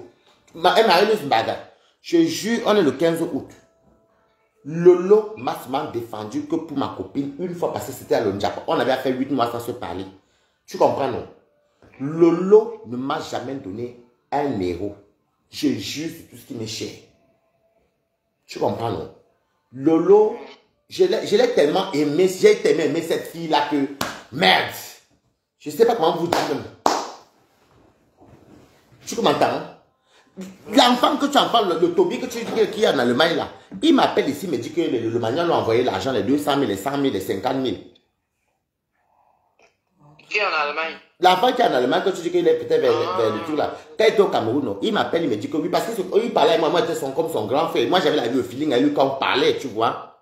Elle m'a donné une bagarre. Je jure, on est le 15 août. Lolo m'a défendu que pour ma copine, une fois parce que c'était à l'Onjapa. On avait fait 8 mois sans se parler. Tu comprends, non? Lolo ne m'a jamais donné un héros. Je jure sur tout ce qui m'est cher. Tu comprends, non? Lolo, je l'ai tellement aimé, j'ai tellement aimé cette fille-là que... Merde! Je ne sais pas comment vous dire même. Tu m'entends? L'enfant que tu entends, le Toby que tu dis qu'il y a en Allemagne là, il m'appelle ici, me dit que le Magnan lui a envoyé l'argent, les 200 000, les 100 000, les 50 000. Qui est en Allemagne? L'enfant qui est en Allemagne, que tu dis qu'il est peut-être vers le truc là, quand il était au Cameroun, non, il m'appelle, il me dit que oui, parce qu'il parlait avec moi, j'étais comme son grand frère. Moi, j'avais le feeling avec lui quand on parlait, tu vois.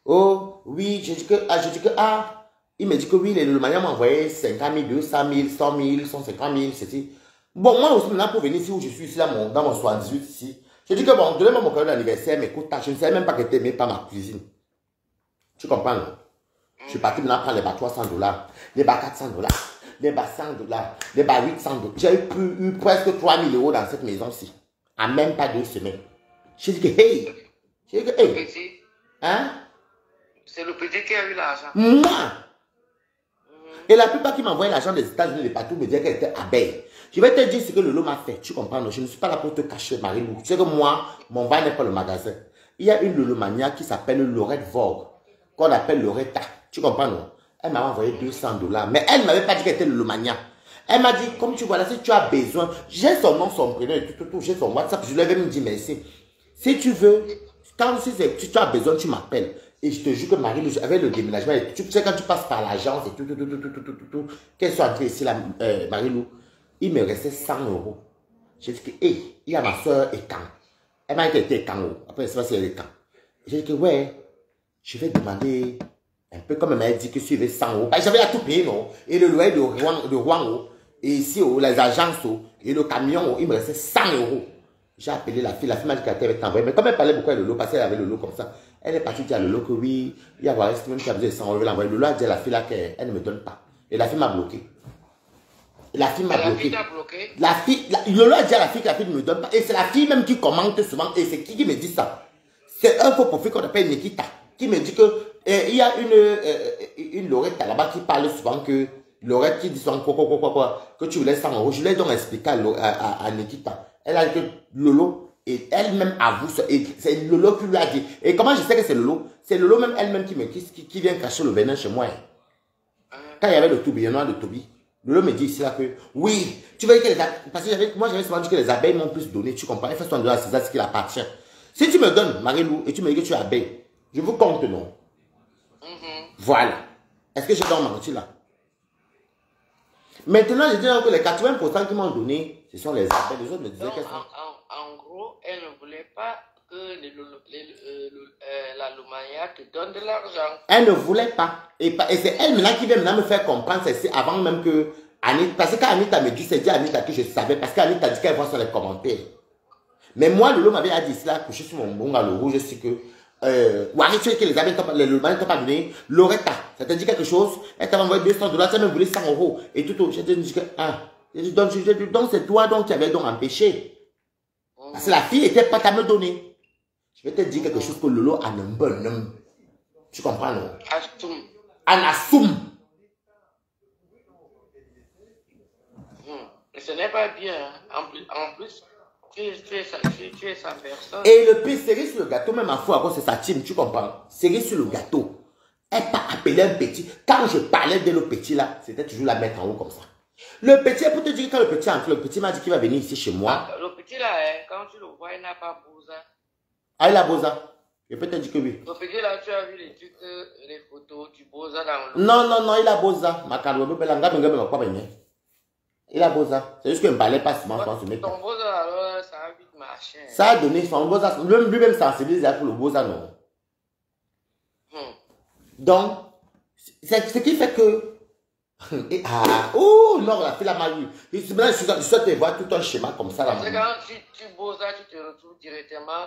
Oh, oui, je dis que, il me dit que oui, le Magnan m'a envoyé 50 000, 200 000, 100 000, 150 000, c'est bon, moi aussi, maintenant, pour venir ici où je suis, ici, là, dans mon 78, ici, je dis que bon, donnez-moi mon cadeau d'anniversaire, mais écoute, je ne savais même pas que tu n'aimais pas ma cuisine. Tu comprends, non? Je suis parti maintenant prendre les bas $300, les bas $400, les bas $100, les bas $800. J'ai eu presque 3 000 € dans cette maison-ci, en même pas 2 semaines. Je dis que, hey! Je dis que, hey! Petit. Hein? C'est le petit qui a eu l'argent. Moi! Et la plupart qui m'envoyaient l'argent des États-Unis, les partout me disaient qu'elle était abeille. Je vais te dire ce que Lolo m'a fait. Tu comprends? Je ne suis pas là pour te cacher, Marie-Lou. Tu sais que moi, mon bar n'est pas le magasin. Il y a une Lolomania qui s'appelle Lorette Vogue, qu'on appelle Loretta. Tu comprends, non? Elle m'a envoyé $200. Mais elle ne m'avait pas dit qu'elle était Lolomania. Elle m'a dit, comme tu vois là, si tu as besoin, j'ai son nom, son prénom et tout, j'ai son WhatsApp. Je lui avais même dit merci. Si tu veux, si tu as besoin, tu m'appelles. Et je te jure que Marie, avec le déménagement, tu sais quand tu passes par l'agence et tout, qu'elle soit entrée ici, Marie-Lou, il me restait 100 €. J'ai dit que, hé, il y a ma soeur et quand. Elle m'a dit qu'elle était quand. Après, je ne sais pas si elle est quand. J'ai dit que, ouais, je vais demander un peu comme elle m'a dit que si je veux 100 €. J'avais à tout payer, non? Et le loyer de Rouen, et ici, les agences, et le camion, il me restait 100 €. J'ai appelé la fille m'a dit qu'elle avait t'envoyé. Mais comme elle parlait beaucoup à Lolo, parce qu'elle avait Lolo comme ça, elle est partie dire à Lolo que oui, il y a un qui a besoin de 100 €, l'envoyer. Lolo a dit à la fille là qu'elle ne me donne pas. Et la fille m'a bloqué. La fille m'a bloqué. Lolo a dit à la fille que la fille ne me donne pas. Et c'est la fille même qui commente souvent. Et c'est qui me dit ça? C'est un faux profil qu'on appelle Nikita, qui me dit que il y a une Laurette là-bas qui parle souvent que Laurette qui dit souvent quoi, que tu voulais 100 euros. Je l'ai donc expliqué à Nikita. Elle a dit que Lolo, et elle-même avoue, et c'est Lolo qui lui a dit. Et comment je sais que c'est Lolo? C'est Lolo même elle-même qui vient cacher le venin chez moi. Quand il y avait le tourbillonnement de Toby, Lolo me dit ici là que, oui, tu veux dire que les abeilles, parce que moi j'avais souvent dit que les abeilles m'ont plus donné, tu comprends? Elle fait son doigt à César, ce qui appartient. Si tu me donnes, Marie-Lou, et tu me dis que tu es abeille, je vous compte non. Voilà. Est-ce que je dois mentir là? Maintenant, je dis que les 80% qui m'ont donné, ce sont les abeilles. Les autres me disaient qu'elles sont... En gros, elle ne voulait pas que la Lumaya te donne de l'argent. Elle ne voulait pas. Et c'est elle maintenant qui vient maintenant me faire comprendre ceci avant même que Anita... Parce que quand Anita me dit, c'est dit à Anita que je savais. Parce qu'Anita dit qu'elle voit sur les commentaires. Mais moi, Lolo m'avait dit cela, couché sur mon bungalow rouge, je sais que... Wari, tu sais que les abeilles ne t'ont pas donné. Loretta, ça t'a dit quelque chose? Elle t'a envoyé 200 $, tu as même voulu 100 euros. Et tout, je te dis que, donc c'est toi donc qui avais donc empêché. Parce que la fille était prête à me donner. Je vais te dire quelque chose que Lolo a un bonhomme. Tu comprends, non? Assume. En assume. Ce n'est pas bien. En plus, tu es sa personne. Et le pire, cerise sur le gâteau, même en fou, c'est sa team, tu comprends? Cerise sur le gâteau. Elle n'a pas appelé un petit. Quand je parlais de le petit là, c'était toujours la mettre en haut comme ça. Le petit, pour te dire que quand le petit entre, le petit m'a dit qu'il va venir ici chez moi. Ah, le petit là, quand tu le vois, il n'a pas Boza. Ah, il a Boza. Je peux te dire que oui. Le petit là, tu as vu les trucs, les photos du Boza dans le... Non, il a Boza. Il a Boza. C'est juste qu'il ne me parlait pas souvent quand je mec. Ton Boza, alors, ça a vite marché. Ça a donné son Boza. Lui-même sensibilisé pour le Boza, non. Donc, c'est ce qui fait que... oh non, la fille a mal eu. Je souhaite voir tout un schéma comme ça. Parce que quand tu Boza, tu te retrouves directement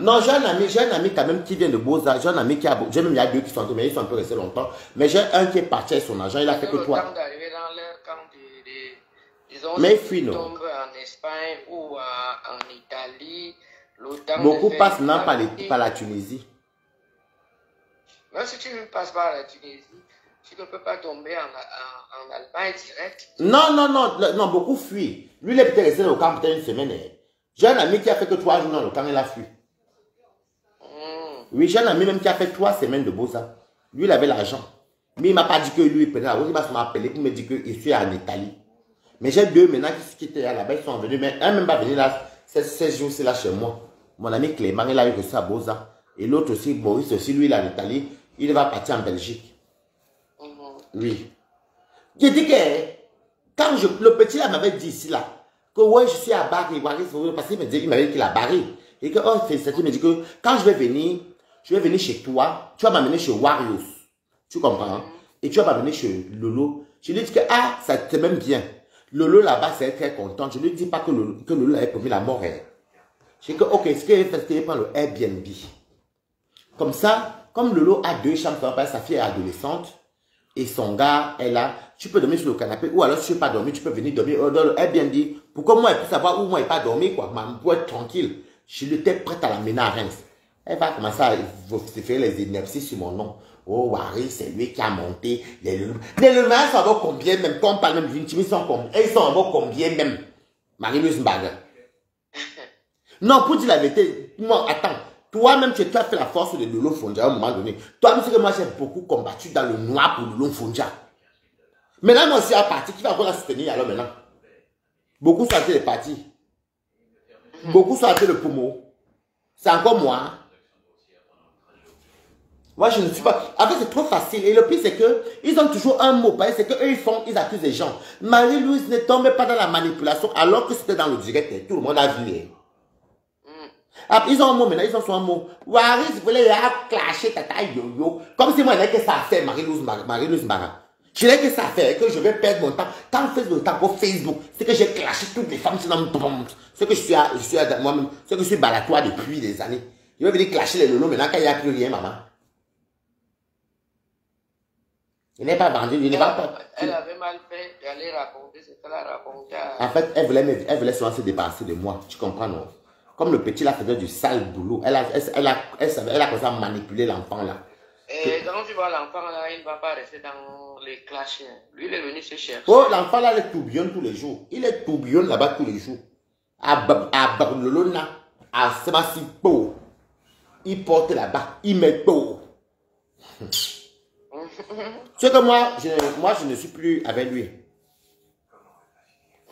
Non, j'ai un ami quand même qui vient de Boza. J'ai un ami qui a... J'ai même il y a deux qui sont mais ils sont un peu restés longtemps. Mais j'ai un qui est parti avec son argent, il a fait que toi. Le temps d'arriver dans leur camp disons, mais si fuis, tu non. tombes en Espagne ou en Italie, le temps Beaucoup de passent maintenant par la Tunisie. Même si tu ne passes pas à la Tunisie, tu ne peux pas tomber en Allemagne direct. Non, beaucoup fuient. Lui, il est peut-être resté au camp peut-être une semaine. J'ai un ami qui a fait que 3 jours dans le camp, il a fui. Oui, j'ai un ami même qui a fait 3 semaines de Boza. Lui, il avait l'argent. Mais il ne m'a pas dit que lui, il prenait la route, il m'a appelé pour me dire qu'il suis en Italie. Mais j'ai deux maintenant qui étaient là-bas, ils sont venus, mais un même pas venu là, 16 jours, c'est là chez moi. Mon ami Clément, il a eu reçu à Boza. Et l'autre aussi, Boris aussi, lui, il est en Italie. Il va partir en Belgique. Oui. J'ai dit que, quand le petit là m'avait dit ici là, que ouais, je suis à Barry, parce qu'il m'avait dit qu'il a Barry. Et que, oh, félicitations, il me dit que, quand je vais venir chez toi, tu vas m'amener chez Warriors. Tu comprends? Et tu vas m'amener chez Lolo. Je lui ai dit que, ah, ça te même bien. Lolo là-bas, c'est très content. Je ne lui dis pas que Lolo avait promis la mort. J'ai dit que, ok, ce qu'il fait, c'est qu'il prend le Airbnb. Comme ça, comme Lolo a 2 chambres, sa fille est adolescente, et son gars est là, tu peux dormir sur le canapé, ou alors si tu ne veux pas dormir, tu peux venir dormir dans le Airbnb. Pour que moi, elle puisse savoir où moi, il n'est pas dormi, quoi, pour être tranquille. Je l'étais prête à l'amener à Reims. Elle va commencer à faire les énergies sur mon nom. Oh, Wari, c'est lui qui a monté les lumières. Les lumières sont encore combien même? Quand on parle même d'une ils sont combien? Ils sont encore combien même? Marie-Louise Mbaga. Non, pour dire la vérité, moi, attends. Toi-même, tu as fait la force de Lolo Fonja à un moment donné. Toi-même, c'est que moi, j'ai beaucoup combattu dans le noir pour Lolo Fonja. Maintenant, moi aussi, à partir, qui va encore la soutenir alors maintenant? Beaucoup sont les partis. Beaucoup sont le poumon. C'est encore moi. Moi, je ne suis pas... En fait, c'est trop facile. Et le pire, c'est qu'ils ont toujours un mot. C'est qu'eux, ils accusent les gens. Marie-Louise ne tombe pas dans la manipulation alors que c'était dans le direct. Tout le monde a vu. Après, ils ont un mot maintenant, ils ont son mot. Waris voulait clasher tata yo-yo. Comme si moi, je n'ai que ça à faire, Marie-Louise Mara. Je n'ai que ça à faire, que je vais perdre mon temps. Quand je fais le temps pour Facebook, c'est que j'ai clashé toutes les femmes. C'est que je suis moi-même, c'est que je suis balatoire depuis des années. Je vais venir clasher les lolos maintenant quand il n'y a plus rien, maman. Il n'est pas vendu, il n'est pas... Elle avait mal fait d'aller raconter ce qu'elle a raconté. En fait, elle voulait souvent se débarrasser de moi. Tu comprends, non? Comme le petit là faisait du sale boulot, elle a commencé à manipuler l'enfant là. Et quand tu vois l'enfant là, il ne va pas rester dans les clashs. Lui, il est venu se chercher. Oh, l'enfant là, il est tourbillonne tous les jours. Il est tourbillonne là-bas tous les jours. À Barcelona, à Semasipo. Il porte là-bas, il met tout. C'est que moi, je ne suis plus avec lui.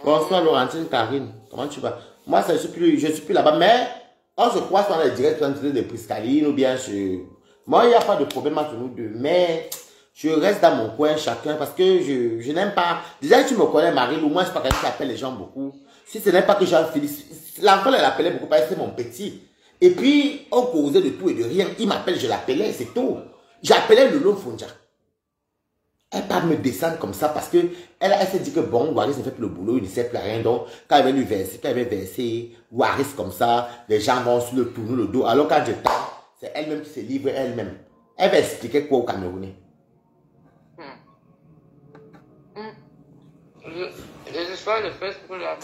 Bonsoir Laurentine Karine, comment tu vas? Moi, je ne suis plus là-bas, mais on se croise dans les directs de Priscaline ou bien sur... Moi, il n'y a pas de problème entre nous deux, mais je reste dans mon coin chacun parce que je n'aime pas... Déjà, tu me connais, Marie, au moins, c'est pas quelqu'un qui appelle les gens beaucoup. Si ce n'est pas que Jean-Félix... L'enfant, elle l'appelait beaucoup parce que c'est mon petit. Et puis, on causait de tout et de rien. Il m'appelle, je l'appelais, c'est tout. J'appelais Lolo Fonja. Elle ne peut pas me descendre comme ça parce que elle s'est dit que bon, Waris ne fait plus le boulot, il ne sait plus rien. Donc, quand elle avait versé Waris comme ça, les gens vont se le tourner le dos. Alors, quand je tape, c'est elle-même qui se livre elle-même. Elle va expliquer quoi aux Camerounais. Les histoires de Facebook là,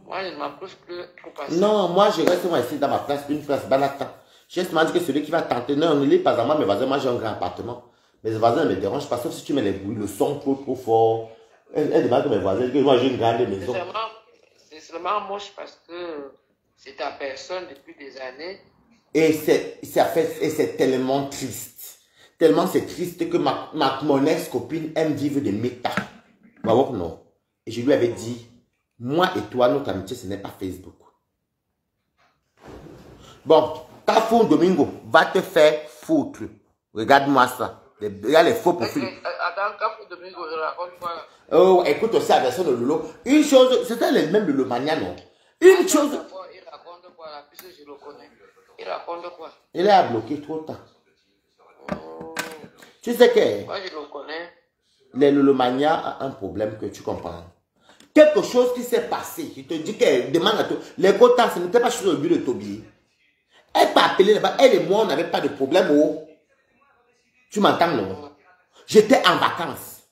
moi, je ne m'approche plus trop passer. Non, moi, je reste moi ici dans ma place, une place, Banata. J'ai juste dit que celui qui va tenter, non, ne lit pas à moi, mes voisins, moi j'ai un grand appartement. Mes voisins ne me dérangent pas, sauf si tu mets les bruits, le son trop fort. Elle demande que mes voisins, que moi j'ai une grande maison. C'est seulement moche parce que c'est ta personne depuis des années. Et c'est tellement triste. Tellement c'est triste que mon ex-copine aime vivre des méta. Non. Et je lui avais dit, moi et toi, notre amitié, ce n'est pas Facebook. Bon, Cafou Domingo va te faire foutre. Regarde-moi ça. Regarde les faux profils. Attends, Cafou Domingo, je raconte quoi là? Oh, écoute aussi la version de Lolo. Une chose, c'était le même Lolo Mania, non? Une chose. Il raconte quoi là, puisque je le connais. Il raconte quoi? Il a bloqué trop tard. Tu sais que... Moi, je le connais. Les Lolo Mania a un problème que tu comprends. Quelque chose qui s'est passé. Je te dis qu'elle demande à toi. Les quotas, ce n'était pas sur le but de Toby. Elle m'a appelé là-bas. Elle et moi, on n'avait pas de problème. Oh. Tu m'entends, non? J'étais en vacances.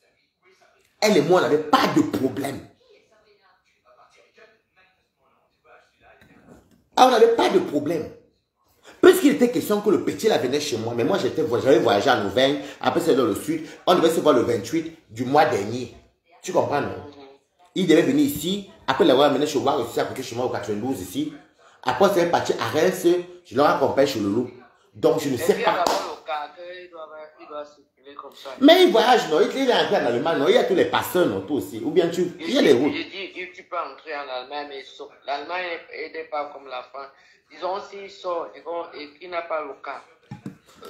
Elle et moi, on n'avait pas de problème. Ah, on n'avait pas de problème. Puisqu'il était question que le petit là venait chez moi, mais moi j'avais voyagé en Auvergne, après c'est dans le sud, on devait se voir le 28 du mois dernier. Tu comprends, non? Il devait venir ici, après l'avoir amené chez moi, aussi à côté chez moi au 92 ici. Après c'est parti à Reims, je leur accompagne chez Lolo. Donc je ne sais pas. Mais il voyage, non? Il est entré en Allemagne, non? Il y a tous les passeurs, non? Toi aussi. Ou bien il y a les routes. Je dis, tu peux entrer en Allemagne, mais l'Allemagne n'est pas comme la France. Disons, s'il sort et qu'il n'a pas le cas.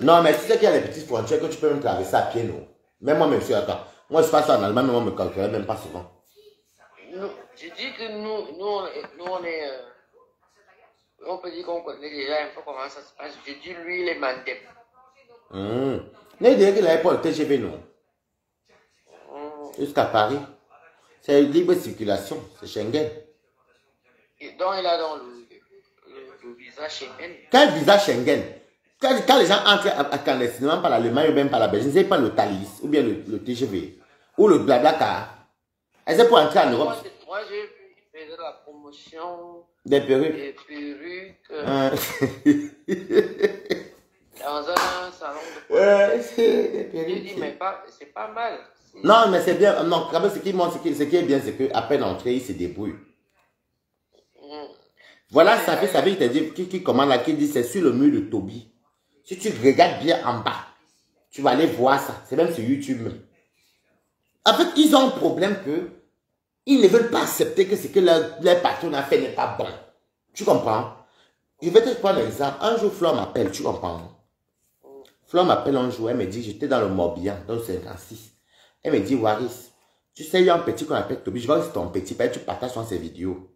Non, mais tu sais qu'il y a les petites frontières que tu peux même traverser à pied, non? Même moi, monsieur, attends. Moi, je passe en Allemagne, mais on ne me calculait même pas souvent. Je dis que nous on est... on peut dire qu'on connaît déjà un peu comment ça se passe. Je dis, lui, il est Mandem. Mais il dirait qu'il n'avait pas le TGV, non? Jusqu'à Paris. C'est libre circulation, c'est Schengen. Et donc, il a dans le visa Schengen. Quel visa Schengen? Quand les gens entrent clandestinement par l'Allemagne ou même par la Belgique, ils n'ont pas le Thalys ou bien le TGV ou le Blablacar. Est-ce pour entrer en Europe? Moi, j'ai vu, il faisait la promotion des perruques. Des perruques. Dans un salon de ouais, c'est des perruques. J'ai dit, mais c'est pas mal. Non, mais c'est bien. Non, quand même, ce qui est bien, c'est qu'à peine entré, il se débrouille. Voilà, ça fait, il t'a dit, qui commande là, qui dit, c'est sur le mur de Toby. Si tu regardes bien en bas, tu vas aller voir ça. C'est même sur YouTube même. En fait, ils ont un problème que ils ne veulent pas accepter que ce que leur patron a fait n'est pas bon. Tu comprends? Je vais te prendre l'exemple. Un jour, Flore m'appelle, tu comprends? Flore m'appelle un jour, elle me dit, j'étais dans le Morbihan, dans le 56. Elle me dit, Waris, tu sais, il y a un petit qu'on appelle Toby, je vois que c'est ton petit, tu partages sur ses vidéos.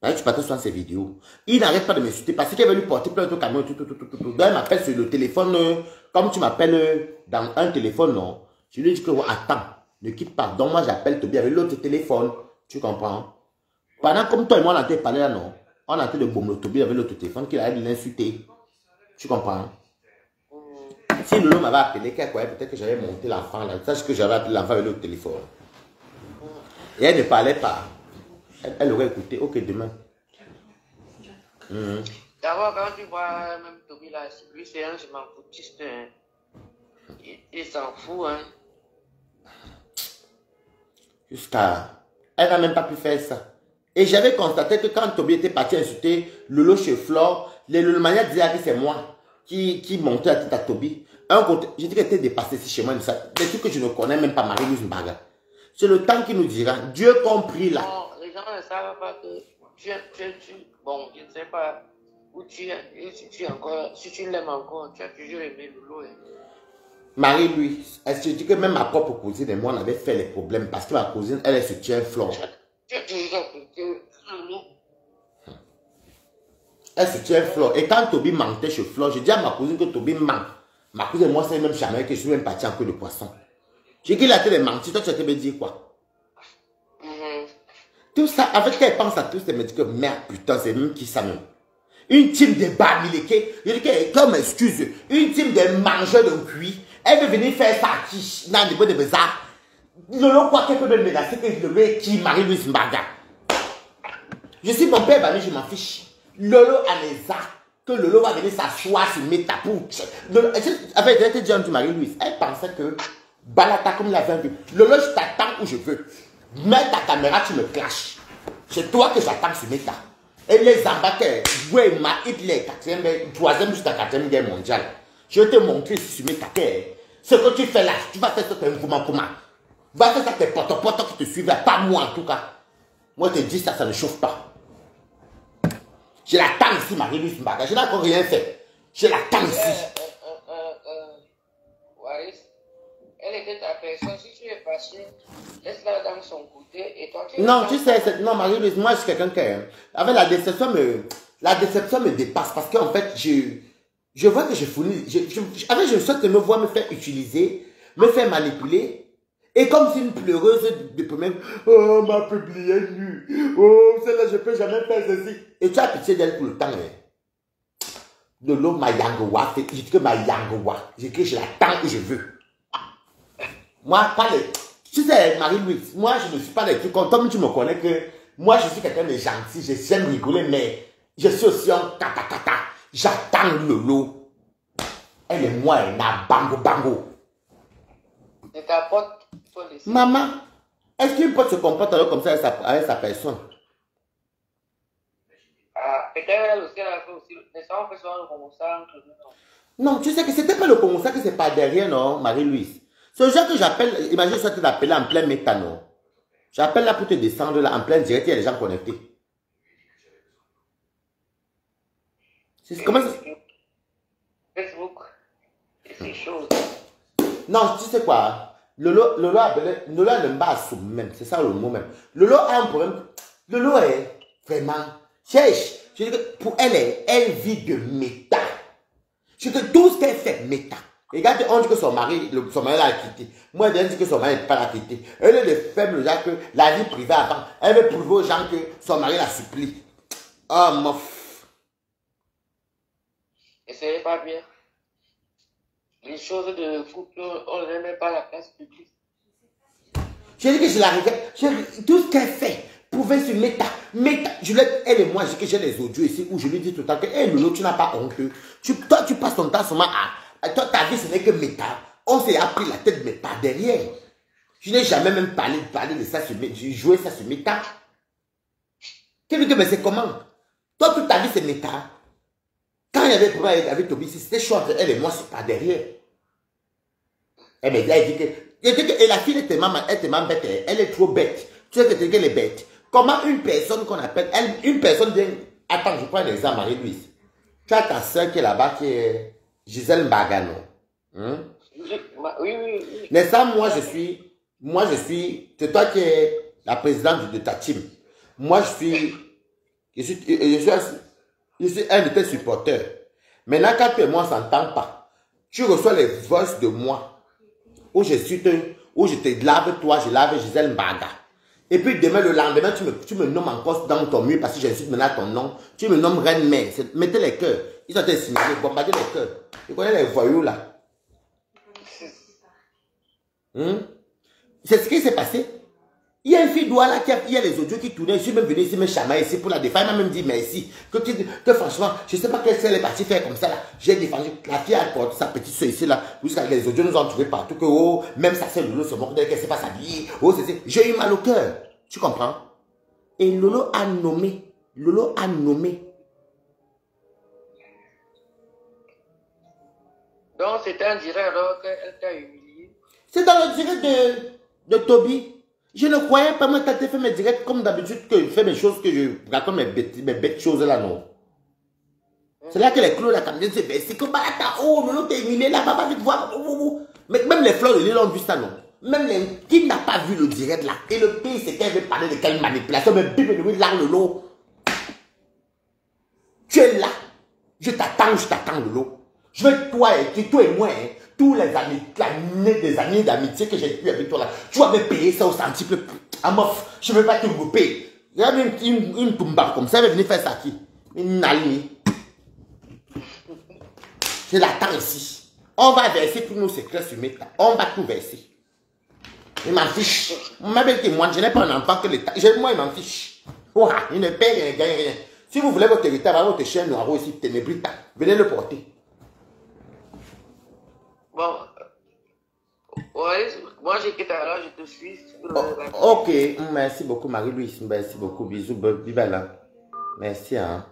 Tu partages sur ses vidéos. Il n'arrête pas de m'insulter parce qu'il veut lui porter plein de camions, tout. Donc, elle m'appelle sur le téléphone, comme tu m'appelles dans un téléphone, non. Je lui dis que, attends, ne quitte pas. Donc, moi, j'appelle Toby avec l'autre téléphone. Tu comprends? Pendant comme toi et moi, on a été parlé là, non. On a été de bomber Toby avec l'autre téléphone, qu'il arrête de l'insulter. Tu comprends? Si Lolo m'avait appelé, qu'elle croyait peut-être que j'avais monté l'enfant là. Sache que j'avais appelé l'enfant avec l'autre téléphone. Et elle ne parlait pas. Elle aurait écouté. Ok, demain. D'abord, quand tu vois même Toby là, lui c'est un je m'en foutiste. Hein. Il s'en fout. Hein. Jusqu'à... Elle n'a même pas pu faire ça. Et j'avais constaté que quand Toby était parti insulter Lolo chez Flore, les Lolomania disaient que c'est moi qui montais la tête à Toby. Un côté, j'ai dit qu'elle était dépassée ici chez moi. Des trucs que je ne connais même pas, Marie-Louise Mbaga. C'est le temps qui nous dira. Dieu compris là. Non, les gens ne savent pas que bon, je ne sais pas où tu es. Et si tu l'aimes encore, tu as toujours aimé Lolo. Hein. Marie-Louise, est-ce que tu dis que même ma propre cousine et moi on avait fait les problèmes parce que ma cousine, elle se tient Flore. Tu as toujours écouté Lolo. Elle se tient Flore. Et quand Toby mentait chez Flore, je dis à ma cousine que Toby ment. Ma cousine et moi, c'est même jamais que je suis même parti en queue de poisson. J'ai dit qu'il a été les mentir. Toi, tu as été me dire quoi? Tout ça, avec qu'elle pense à tout, elle me dit que merde, putain, c'est même qui ça même. Une team de bamileke, je dis que, comme excuse, une team de mangeurs de cuit, elle veut venir faire ça à qui? Dans les bois de bazar. Lolo, quoi qu'elle peut me menacer que Lolo est qui? Marie-Louise Mbaga. Je suis mon père, je m'en fiche. Lolo a les arts. Que Lolo va venir s'asseoir sur mes tapouches. Avec été dit à Marie-Louise, elle pensait que Balata comme la vu. Lolo, je t'attends où je veux. Mets ta caméra, tu me clashes. C'est toi que j'attends sur mes tas. Et les embarqués, ouais, ma Hitler, 3e jusqu'à 4e guerre mondiale. Je vais te montrer ici sur mes tas. Ce que tu fais là, tu vas faire ça tes mouvements comment? Va faire ça tes potos qui te suivent là, pas moi en tout cas. Moi, je te dis ça, ça ne chauffe pas. Je l'attends ici, Marie-Louise Mbaga. Je n'ai encore rien fait. Je l'attends ici. Waris, elle était ta personne. Si tu es fâché, laisse-la dans son côté. Et toi, non, tu sais, non, Marie-Louise, moi, je suis quelqu'un qui... Avec la déception me dépasse. Parce qu'en fait, je vois que je fournis... je souhaite me voir me faire utiliser, me faire manipuler. Et comme si une pleureuse de première, oh, m'a publié nu. Oh, celle-là, je ne peux jamais faire ceci. Et tu as pitié d'elle tout le temps. Hein. De l'eau, ma yangowa, je dis que ma yangowa. Je dis que je l'attends où je veux. Moi, pas les... Tu sais, Marie-Louise, moi, je ne suis pas des trucs comme tu me connais que moi, je suis quelqu'un de gentil. J'aime rigoler, mais je suis aussi un kata. J'attends Lolo. Elle et moi, elle a bango. Et ta pote. Maman, est-ce qu'une pote se comporte alors comme ça avec sa personne? Ah, peut-être elle aussi, elle a fait aussi. Les gens font souvent le commençant entre nous. Non, tu sais que c'était pas le commençant que c'est pas derrière, non, Marie-Louise. C'est le genre que j'appelle, imagine ça, tu l'appelles en plein méta, non? J'appelle là pour te descendre là, en plein direct, il y a des gens connectés. Comment ça? Facebook, et ces choses. Non, tu sais quoi? Lolo ne pas sous même, c'est ça le mot même. Lolo a un problème. Lolo est vraiment cherche. Je dis que pour elle, elle vit de méta. Je dis que tout ce qu'elle fait, méta. Regarde, on dit que son mari l'a quitté. Moi, elle dit que son mari n'est pas l'a quitté. Elle est le faible genre que la vie privée avant. Elle veut prouver aux gens que son mari la supplie. Oh, mof. Et ce n'est pas bien. Les choses de couple, on ne met pas la place publique. Je dis que je la regarde. Tout ce qu'elle fait, prouver sur méta. Elle et moi, je dis que j'ai les audios ici où je lui dis tout le temps que, hey, Lolo, tu n'as pas honte. Toi, tu passes ton temps seulement à. Toi, ta vie, ce n'est que méta. On s'est appris la tête, mais pas derrière. Je n'ai jamais même parlé de ça sur méta. J'ai joué ça sur méta. Tu dis que, mais c'est comment? Toi, toute ta vie, c'est méta. Quand il y avait des problèmes avec Toby, c'était chaud entre elle et moi, c'est pas derrière. Elle dit que, et la fille est tellement bête, elle est trop bête. Tu sais qu'elle est bête. Comment une personne qu'on appelle, une personne vient, attends, je prends un exemple, Marie-Louise. Tu as ta soeur qui est là-bas, qui est Gisèle Mbagano. Hein? Oui. Mais ça, moi je suis, c'est toi qui es la présidente de ta team. Moi, je suis un de tes supporters. Maintenant, quand tu et moi, on ne s'entend pas, tu reçois les voices de moi. Où je te lave, toi, je lave Gisèle Mbaga. Et puis demain, le lendemain, tu me nommes encore dans ton mur parce que j'insulte maintenant ton nom. Tu me nommes reine mère. Mettez les cœurs. Ils ont été signalés, bombardez les cœurs. Tu connais les voyous là. C'est ce qui s'est passé. Il y a une fille Douala qui il y a les audios qui tournaient. Je suis même venu ici me chamailler ici pour la défendre. Elle m'a même dit merci. Que franchement, je ne sais pas qu'elle est partie faire comme ça là. J'ai défendu. La fille a porté sa petite soeur ici là. Jusqu'à les audios nous ont trouvés partout. Que oh, même sa soeur Lolo se moque d'elle, qu'elle ne sait pas s'habiller. Oh, j'ai eu mal au cœur. Tu comprends? Et Lolo a nommé. Lolo a nommé. Donc c'était un direct alors qu'elle t'a humilié. C'est dans le direct de Toby. Je ne croyais pas, moi, quand tu fais mes directs comme d'habitude, que je fais mes choses, que je raconte mes bêtes choses là, non. C'est là que les clous, la camionnette, c'est que Balata, oh, Lolo t'es humilié là, papa, vite voir. Mais même les fleurs de l'île ont vu ça, non. Même les qui n'a pas vu le direct là. Et le pire, c'est qu'elle veut parler de quelle manipulation, mais bim, là, Lolo. Tu es là. Je t'attends, Lolo. Je veux toi et moi, hein, tous les amis, des années d'amitié que j'ai eu avec toi là, tu vas me payer ça au centuple. Ah mof, je ne veux pas te payer. Il y a une tumba comme ça, elle va venir faire ça qui? Une alliée. Je l'attends ici. On va verser tous nos secrets sur Meta. On va tout verser. Il m'en fiche. Même que moi, je n'ai pas un enfant que l'État. Moi, il m'en fiche. Oh, il ne paye rien, il ne gagne rien. Si vous voulez votre héritage, votre chien noir ici, Ténébrita, venez le porter. Bon, ouais, moi j'ai quitté alors, je te suis. Ok, merci beaucoup Marie-Louise, merci beaucoup, bisous, vive là. Merci, hein.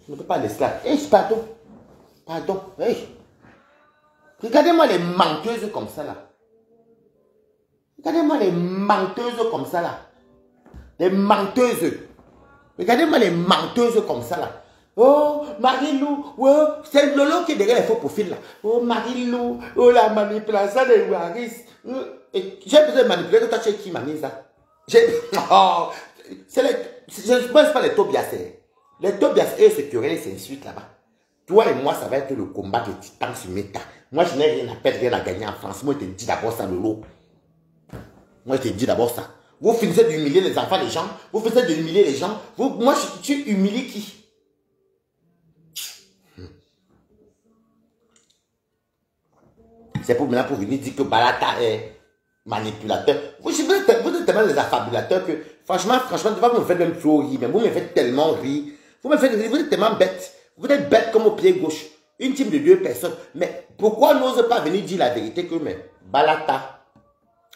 Je ne peux pas laisser là. Pardon, pardon, hey. Regardez-moi les menteuses comme ça là. Regardez-moi les menteuses comme ça là. Les menteuses. Regardez-moi les menteuses comme ça là. Oh, Marie-Lou, oh, c'est Lolo qui est derrière les faux profils là. Oh, Marie-Lou, oh, la manipulation de Waris. J'ai besoin de manipuler, que toi tu es qui m'a mis ça? Oh, je ne pense pas les Tobias. Les Tobias, eux, se querellent, c'est une suite là-bas. Toi et moi, ça va être le combat de titans sur Meta. Moi, je n'ai rien à perdre, rien à gagner en France. Moi, je te dis d'abord ça, Lolo. Moi, je te dis d'abord ça. Vous finissez d'humilier les enfants des gens. Vous finissez d'humilier les gens. Moi, tu humilies qui? C'est pour maintenant pour venir dire que Balata est manipulateur. Vous êtes tellement des affabulateurs que, franchement, vous me faites même trop rire. Mais vous me faites tellement rire. Vous me faites rire, vous êtes tellement bêtes. Vous êtes bêtes comme au pied gauche. Une team de 2 personnes. Mais pourquoi n'ose pas venir dire la vérité que, mais Balata,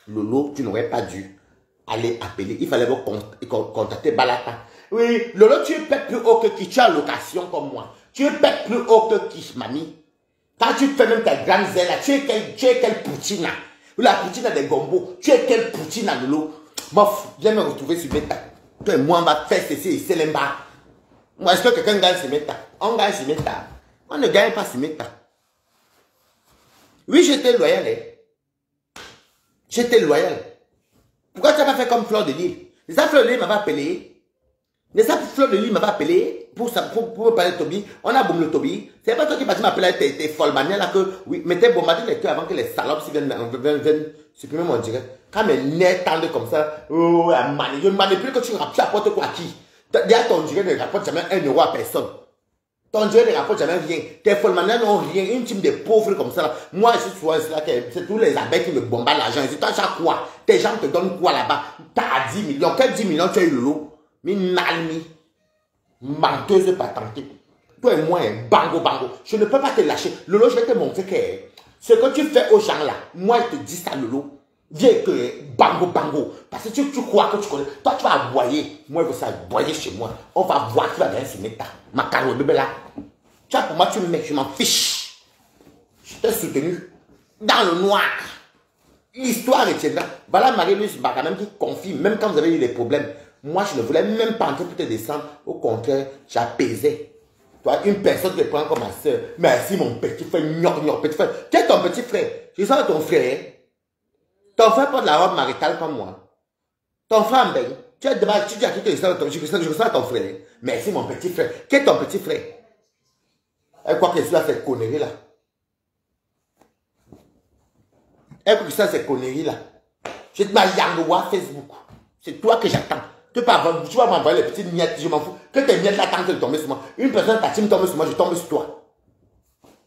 Lolo, tu n'aurais pas dû aller appeler. Il fallait vous contacter Balata. Oui, Lolo, tu es peut-être plus haut que qui? Tu as location comme moi. Tu es peut-être plus haut que qui, mamie? Quand tu fais même ta grande zèle, tu es quelle poutine? La poutine des gombos. Tu es quelle poutine, Lolo? Mof, viens me retrouver sur Meta. Toi et moi, on va faire ceci et c'est là-bas. Moi, est-ce que quelqu'un gagne sur Meta? On gagne sur Meta. On ne gagne pas sur Meta. Oui, j'étais loyal. J'étais loyal. Pourquoi tu n'as pas fait comme Fleur de Lille? Les Fleur de Lille m'avait appelé. Mais ça, Fleur de Lille m'avait appelé pour me parler de Toby. On a bombé le Toby. C'est pas toi qui m'as appelé, t'es folle manière là que, oui, mais t'es bombardé les cœurs avant que les salopes viennent supprimer mon direct. Quand mes nerfs tendent comme ça, oh, je manipule que tu rapportes quoi à qui? Déjà, ton direct ne rapporte jamais 1 euro à personne. Ton direct ne rapporte jamais rien. Tes folles manières n'ont rien. Une team de pauvres comme ça là. Moi, je suis souvent là, c'est tous les abeilles qui me bombardent l'argent. Je dis, toi, chaque quoi? Tes gens te donnent quoi là-bas? T'as 10 millions. Quel 10 millions tu as eu le lot? Minalmi, menteuse patentée. Toi et moi, bango. Je ne peux pas te lâcher. Lolo, je vais te montrer que ce que tu fais aux gens là, moi, je te dis ça, Lolo. Viens que bango. Parce que tu crois que tu connais. Toi, tu vas aboyer. Moi, je veux ça aboyer chez moi. On va voir, tu vas venir se mettre. Ma carrière, bébé là. Tu vois, pour moi, tu me mets, je m'en fiche. Je t'ai soutenu. Dans le noir. L'histoire retiendra. Voilà Marie-Louise Mbaka même qui confie, même quand vous avez eu des problèmes. Moi, je ne voulais même pas entrer pour te descendre. Au contraire, j'apaisais. Toi, une personne qui te prend comme ma soeur. Merci, mon petit frère, petit frère. Qui est ton petit frère? Je sens ton frère. Ton frère porte la robe maritale comme moi. Ton frère en baigne. Tu as dit à qui que je sens ton frère. Merci, mon petit frère. Qui est ton petit frère? Elle croit que cela fait connerie là. Elle croit que ça c'est connerie là. Je te mets à Facebook. C'est toi que j'attends. Tu vas m'envoyer les petites miettes, je m'en fous. Que tes miettes là tentent de tomber sur moi. Une personne, ta team tombe sur moi, je tombe sur toi.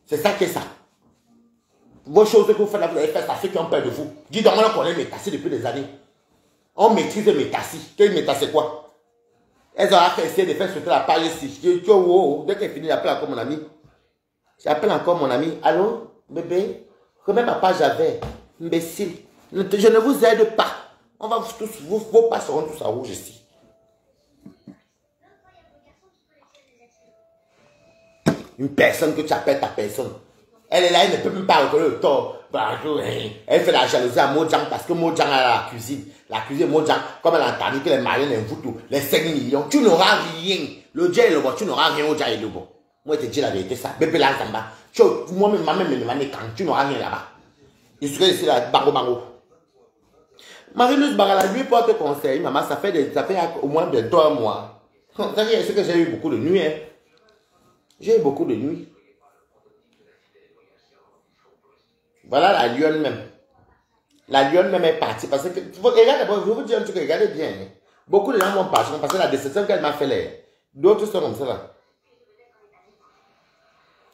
C'est ça que ça. Vos choses que vous faites là, vous allez faire ça, ceux qui ont peur de vous. Dis donc, moi, qu'on est cassé depuis des années. On maîtrise Métassi. Quel Métassi, c'est quoi? Elles ont essayé de faire sauter la page ici. Dès qu'elle finit, j'appelle encore mon ami. J'appelle encore mon ami. Allô, bébé? Remets ma page avec. Imbécile. Je ne vous aide pas. On va tous, vos pas seront tous à rouge ici. Une personne que tu appelles ta personne. Elle est là, elle ne peut même pas reconnaître le tort. Elle fait la jalousie à Mojang parce que Mojang a la cuisine. La cuisine Mojang, comme elle a entendu que les mariés n'invouent tout, les 5 millions, tu n'auras rien. Le Dieu et le bon, tu n'auras rien au Dieu et le bon. Moi, je te dis la vérité, ça. Bébé là, ça va. Moi-même, ma-même me demande quand tu n'auras rien là-bas. Je serai ici là, bango. Marie-Louise Barala, lui porte conseil, maman, ça fait au moins de 2 mois. C'est ce que j'ai eu beaucoup de nuits. Hein. J'ai eu beaucoup de nuits. Voilà la lionne même. La lionne même est partie parce que, regardez, je vais vous dire un truc, regardez bien. Hein. Beaucoup de gens vont partir parce que la déception qu'elle m'a fait là. D'autres sont comme ça là.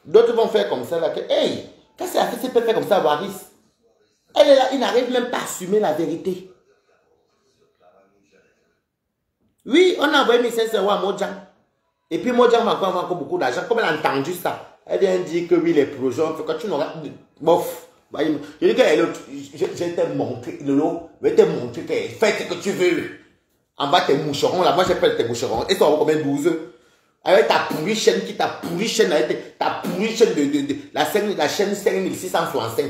D'autres vont faire comme ça là. Que, hey, qu'est-ce qu'elle a fait? C'est peut faire comme ça à Waris. Elle est là, il n'arrive même pas à assumer la vérité. Oui, on a envoyé 1500 euros à Mojang. Et puis Mojang va encore beaucoup d'argent. Comme elle a entendu ça, elle vient dire que oui, les projets, quand tu n'auras... Bof. Je dis que je vais te montrer, Lolo, je vais te montrer que fais ce que tu veux. En bas, tes moucherons, là, moi j'appelle tes moucherons. Et ça va combien 12? Avec ta pourrie chaîne avec ta pourrie chaîne de la chaîne 5665.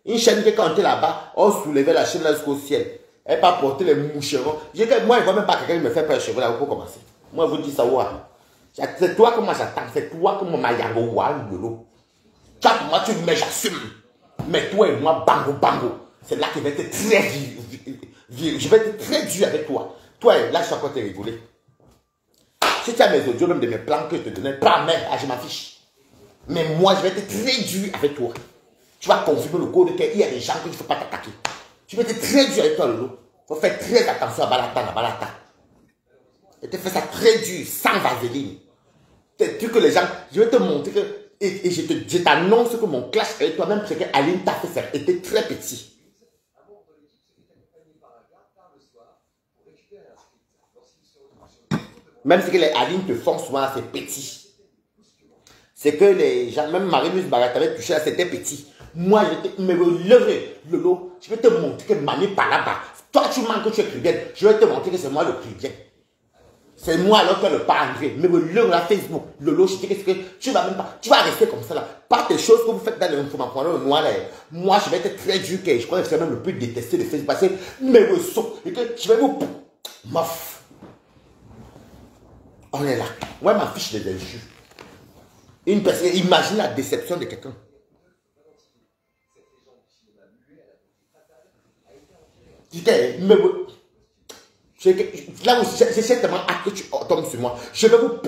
Une chaîne qui quand tu es là-bas, on soulevait la chaîne là jusqu'au ciel. Elle pas porter les moucherons. Moi, je ne vois même pas quelqu'un me faire peur cheveux là pour commencer. Moi, je vous dis ça, ouais. C'est toi que moi j'attends, c'est toi que moi mayango Lolo. Tu vois, moi tu me mets, j'assume. Mais toi et moi, bango. C'est là que je vais être très dur. Je vais être très dur avec toi. Toi, là, je suis encore te rigoler. Si tu as mes audios, même de mes plans que je te donnais, pas même, je m'en fiche. Mais moi, je vais être très dur avec toi. Tu vas confirmer le code qu'il y a des gens que tu ne faut pas t'attaquer. Je vais être très dur avec toi, Lolo. Il faut faire très attention à Balata. Et tu fais ça très dur, sans vaseline. C'est que les gens, je vais te montrer que, et je t'annonce que mon clash avec toi, même ce que Aline t'a fait, ça était très petit. Même ce que les Aline te font souvent, c'est petit. C'est que les gens, même Marie-Louise Barra t'avait touché, c'était petit. Moi, me leurrer, Lolo, je vais te montrer que Mani par là-bas. Toi, tu manques que tu es chrétienne, je vais te montrer que c'est moi le chrétien. C'est moi alors que le pas André. Mais le la Facebook, Lolo, je dis que tu vas même pas, tu vas rester comme ça là. Pas des choses que vous faites dans l'information noir là. Moi, je vais être très dur, je crois que c'est même le plus détesté de Facebook. Parce que, mais le saut, et que je vais vous, mof. On est là. Moi, ma fiche des injures. Une personne, imagine la déception de quelqu'un. Mais là où j'ai tellement hâte que tu tombes sur moi, je vais vous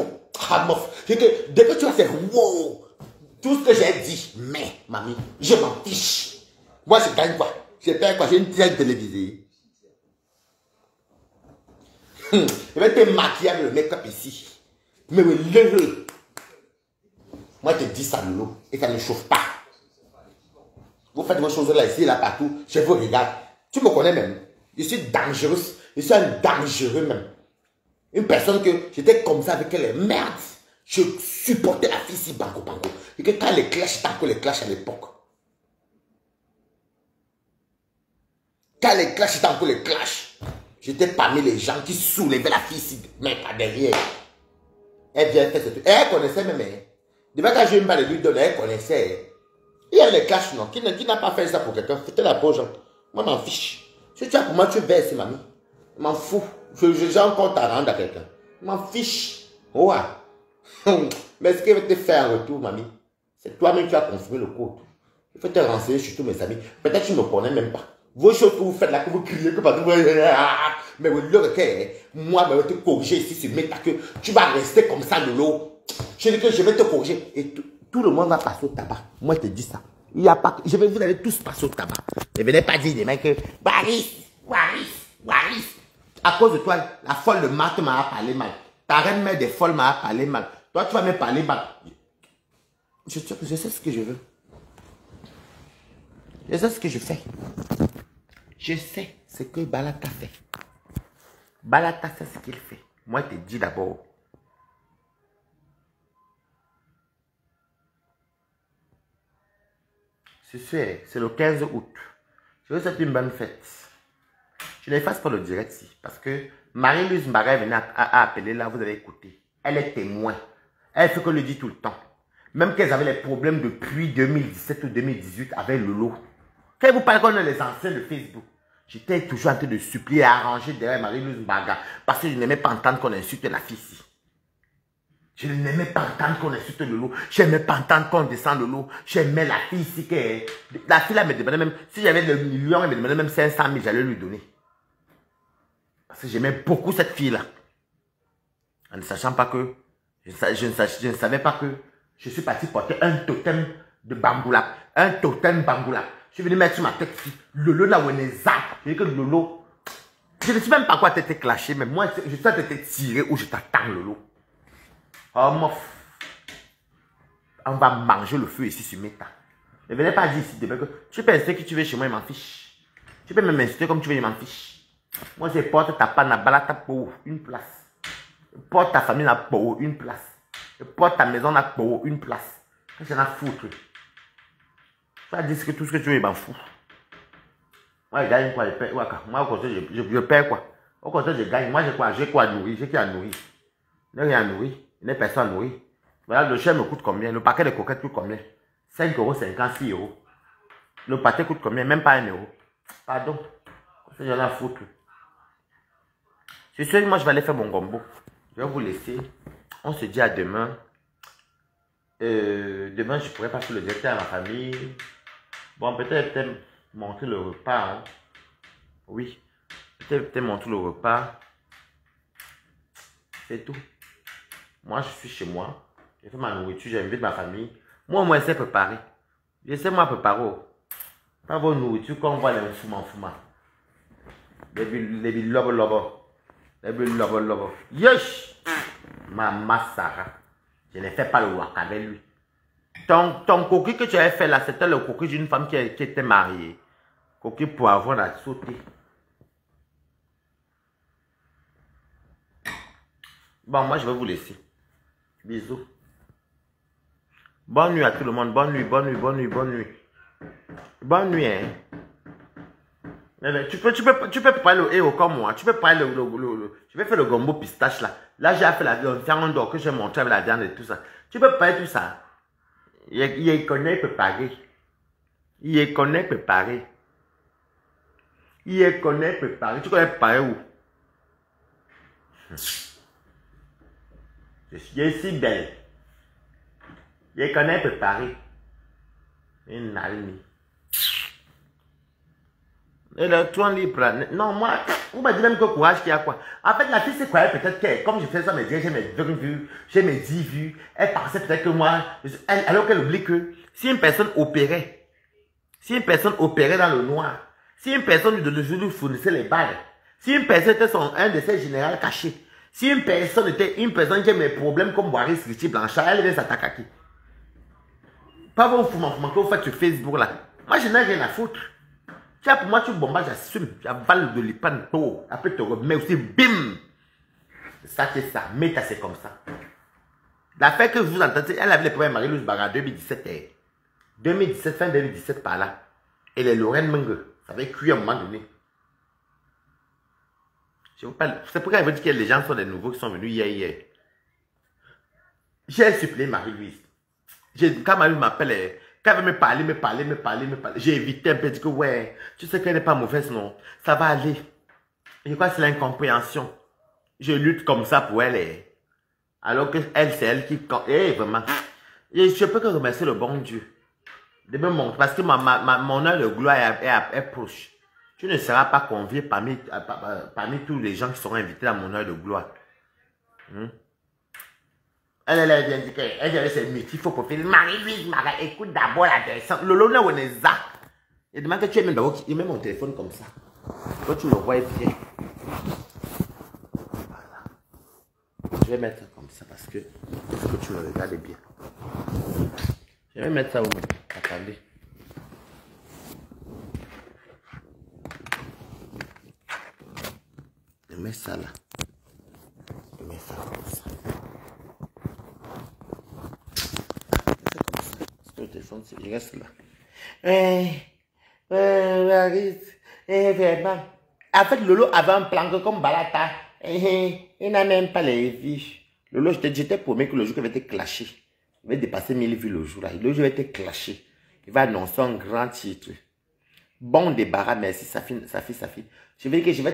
dès que tu vas faire wow, tout ce que j'ai dit, mais mamie, je m'en fiche. Moi je gagne quoi? Je perds quoi? J'ai une télé télévisée. Je vais te maquiller avec le make-up ici. Mais le moi je te dis ça Lolo, et ça ne chauffe pas. Vous faites vos choses là, ici, là, partout, je vous regarde. Tu me connais même. Je suis dangereux. Je suis un dangereux même. Une personne que j'étais comme ça avec elle, merde. Je supportais la fille si banco. Et que quand les clashs, tant que les clashs à l'époque. Quand les clashs, tant que les clashs. J'étais parmi les gens qui soulevaient la fille si, mais pas derrière. Elle vient faire ce truc. Elle connaissait même. Depuis quand je me parle de lui donner, elle connaissait. Il y a les clashs, non. Qui n'a pas fait ça pour quelqu'un? Foutez la peau, genre. Moi, m'en fiche. Si tu as pour moi, tu verses, mamie. Je m'en fous. J'ai un compte à rendre à quelqu'un. Je m'en fiche. Ouais. Mais ce qu'il va te faire en retour, mamie, c'est toi-même qui as confirmé le code. Il faut te renseigner sur tous mes amis. Peut-être que tu ne me connais même pas. Vos choses que vous faites là, que vous criez, que parce que vous... Mais moi, je vais te corriger ici sur mes que tu vas rester comme ça, Lolo. Je dis que je vais te corriger. Et tout le monde va passer au tabac. Moi, je te dis ça. Il y a pas, vous allez tous passer au tabac. Ne venez pas dire des mecs que Waris. À cause de toi, la folle de Marthe m'a parlé mal. Ta reine mère des folles m'a parlé mal. Toi, tu vas me parler mal. Je sais ce que je veux. Je sais ce que je fais. Je sais ce que Balata fait. Balata, c'est ce qu'il fait. Moi, je te dis d'abord. C'est le 15 août. Je vous souhaite une bonne fête. Je n'efface pas le direct ici. Parce que Marie-Louise Mbaga venait à appeler là, vous avez écouté. Elle est témoin. Elle fait que le dit tout le temps. Même qu'elles avaient les problèmes depuis 2017 ou 2018 avec Lolo. Quand vous parlez qu'on est les anciens de Facebook, j'étais toujours en train de supplier et arranger derrière Marie-Louise Mbaga. Parce que je n'aimais pas entendre qu'on insulte la fille ici. Je n'aimais pas entendre qu'on insulte Lolo. Je n'aimais pas entendre qu'on descend Lolo. J'aimais la fille ici. La fille là me demandait même, si j'avais le million, elle me demandait même 500 000, j'allais lui donner. Parce que j'aimais beaucoup cette fille-là. En ne sachant pas que, je ne savais pas que je suis parti porter un totem de Bangoula. Un totem Bangoula. Je suis venu mettre sur ma tête ici. Lolo na weneza. Je dis que Lolo, je ne sais même pas quoi t'étais clashé, mais moi, je suis t'étais tiré où je t'attends Lolo. Oh mof. On va manger le feu ici sur Meta. Ne venez pas dire ici demain que tu peux insulter qui tu veux chez moi, il m'en fiche. Tu peux même insulter comme tu veux, il m'en fiche. Moi, je porte ta panne à balata pour une place. Je porte ta famille là pour une place. Je porte ta maison là pour une place. Qu'est-ce que j'en ai à foutre? Tu vas dire que tout ce que tu veux, il m'en fout. Moi, je gagne quoi? Je perds. Moi, au contraire, je perds quoi? Au contraire, je gagne. Moi, j'ai quoi? J'ai quoi à nourrir? J'ai qui à nourrir? Je n'ai rien à nourrir. Il n'y a personne à nourrir. Voilà, le chien me coûte combien? Le paquet de coquettes coûte combien? 5,50 €, 6 €. Le pâté coûte combien? Même pas 1 €. Pardon. Qu'est-ce que j'en ai à foutre? C'est sûr que moi, je vais aller faire mon gombo. Je vais vous laisser. On se dit à demain. Demain, je ne pourrai pas faire le directeur à ma famille. Bon, peut-être montrer le repas. Hein. Oui. Peut-être montrer le repas. C'est tout. Moi, je suis chez moi. J'ai fait ma nourriture. J'invite ma famille. Moi, je sais préparer. Je sais moi préparer. Pas vos nourritures qu'on voit les fumant. Les lobo. Yosh! Maman Sarah. Je ne fais pas le wak avec lui. Ton coquille que tu avais fait là, c'était le coquille d'une femme qui était mariée. Coquille poivron à sauter. Bon, moi je vais vous laisser. Bisous. Bonne nuit à tout le monde. Bonne nuit. Bonne nuit, hein. Tu peux préparer le héros comme moi. Tu peux préparer je vais faire le gombo pistache là. Là, j'ai fait la viande d'or que j'ai montré avec la viande et tout ça. Tu peux préparer tout ça. Il connaît préparer. Tu connais préparer où? Je suis si belle. Il connaît préparer. Une almi. Et le tour libre, non, moi, on m'a dit même que courage qu'il y a quoi. En fait, la fille, c'est quoi? Peut-être que, comme je fais ça, j'ai mes 20 vues, j'ai mes 10 vues, elle pensait peut-être que moi, alors qu'elle oublie que si une personne opérait dans le noir, si une personne lui fournissait les balles, si une personne était un de ses généraux cachés, si une personne qui a mes problèmes comme Boiris, Richie Blanchard, elle vient s'attaquer à qui? Pas vos fumants que vous faites sur Facebook là. Moi, je n'ai rien à foutre. Pour moi, tu bombes, j'assume, j'avale de l'hypano, après te remets aussi, bim! Ça, c'est ça, Meta, c'est comme ça. L'affaire que vous entendez, elle avait les problèmes Marie-Louise Mbaga en 2017, fin 2017 par là. Et les Lorraine Menge, ça avait cuit à un moment donné. C'est pourquoi elle veut dire que les gens sont des nouveaux qui sont venus hier. J'ai supplié Marie-Louise. Quand Marie-Louise m'appelle, quand elle veut me parler, j'ai évité un peu, dit que ouais, tu sais qu'elle n'est pas mauvaise, non, ça va aller. Je crois que c'est l'incompréhension. Je lutte comme ça pour elle. Alors que elle, c'est elle qui... vraiment. Et je peux que remercier le bon Dieu. Parce que mon heure de gloire est proche. Tu ne seras pas convié parmi tous les gens qui seront invités à mon heure de gloire. Elle vient dire qu'elle avait ses métiers, il faut profiter. Marie-Louise, écoute d'abord la descente. Le lona on est ça. Il demande que tu aimes d'abord, il met mon téléphone comme ça. Toi, tu le vois bien. Voilà. Je vais mettre ça comme ça parce que il faut que tu le regardes bien. Je vais mettre ça où? Attendez. Je mets ça là. Je mets ça comme ça. C'est comme ça. Parce que le téléphone, il reste là. Vraiment. En fait, Lolo avait un plan que comme Balata. Il n'a même pas les vues. Lolo, j'étais promis que le jour qu'il va être clashé, il va dépasser 1000 vues le jour là. Le jour va être clashé. Il va annoncer un grand titre. Bon débarras, merci, ça finit. Je vais dire que je vais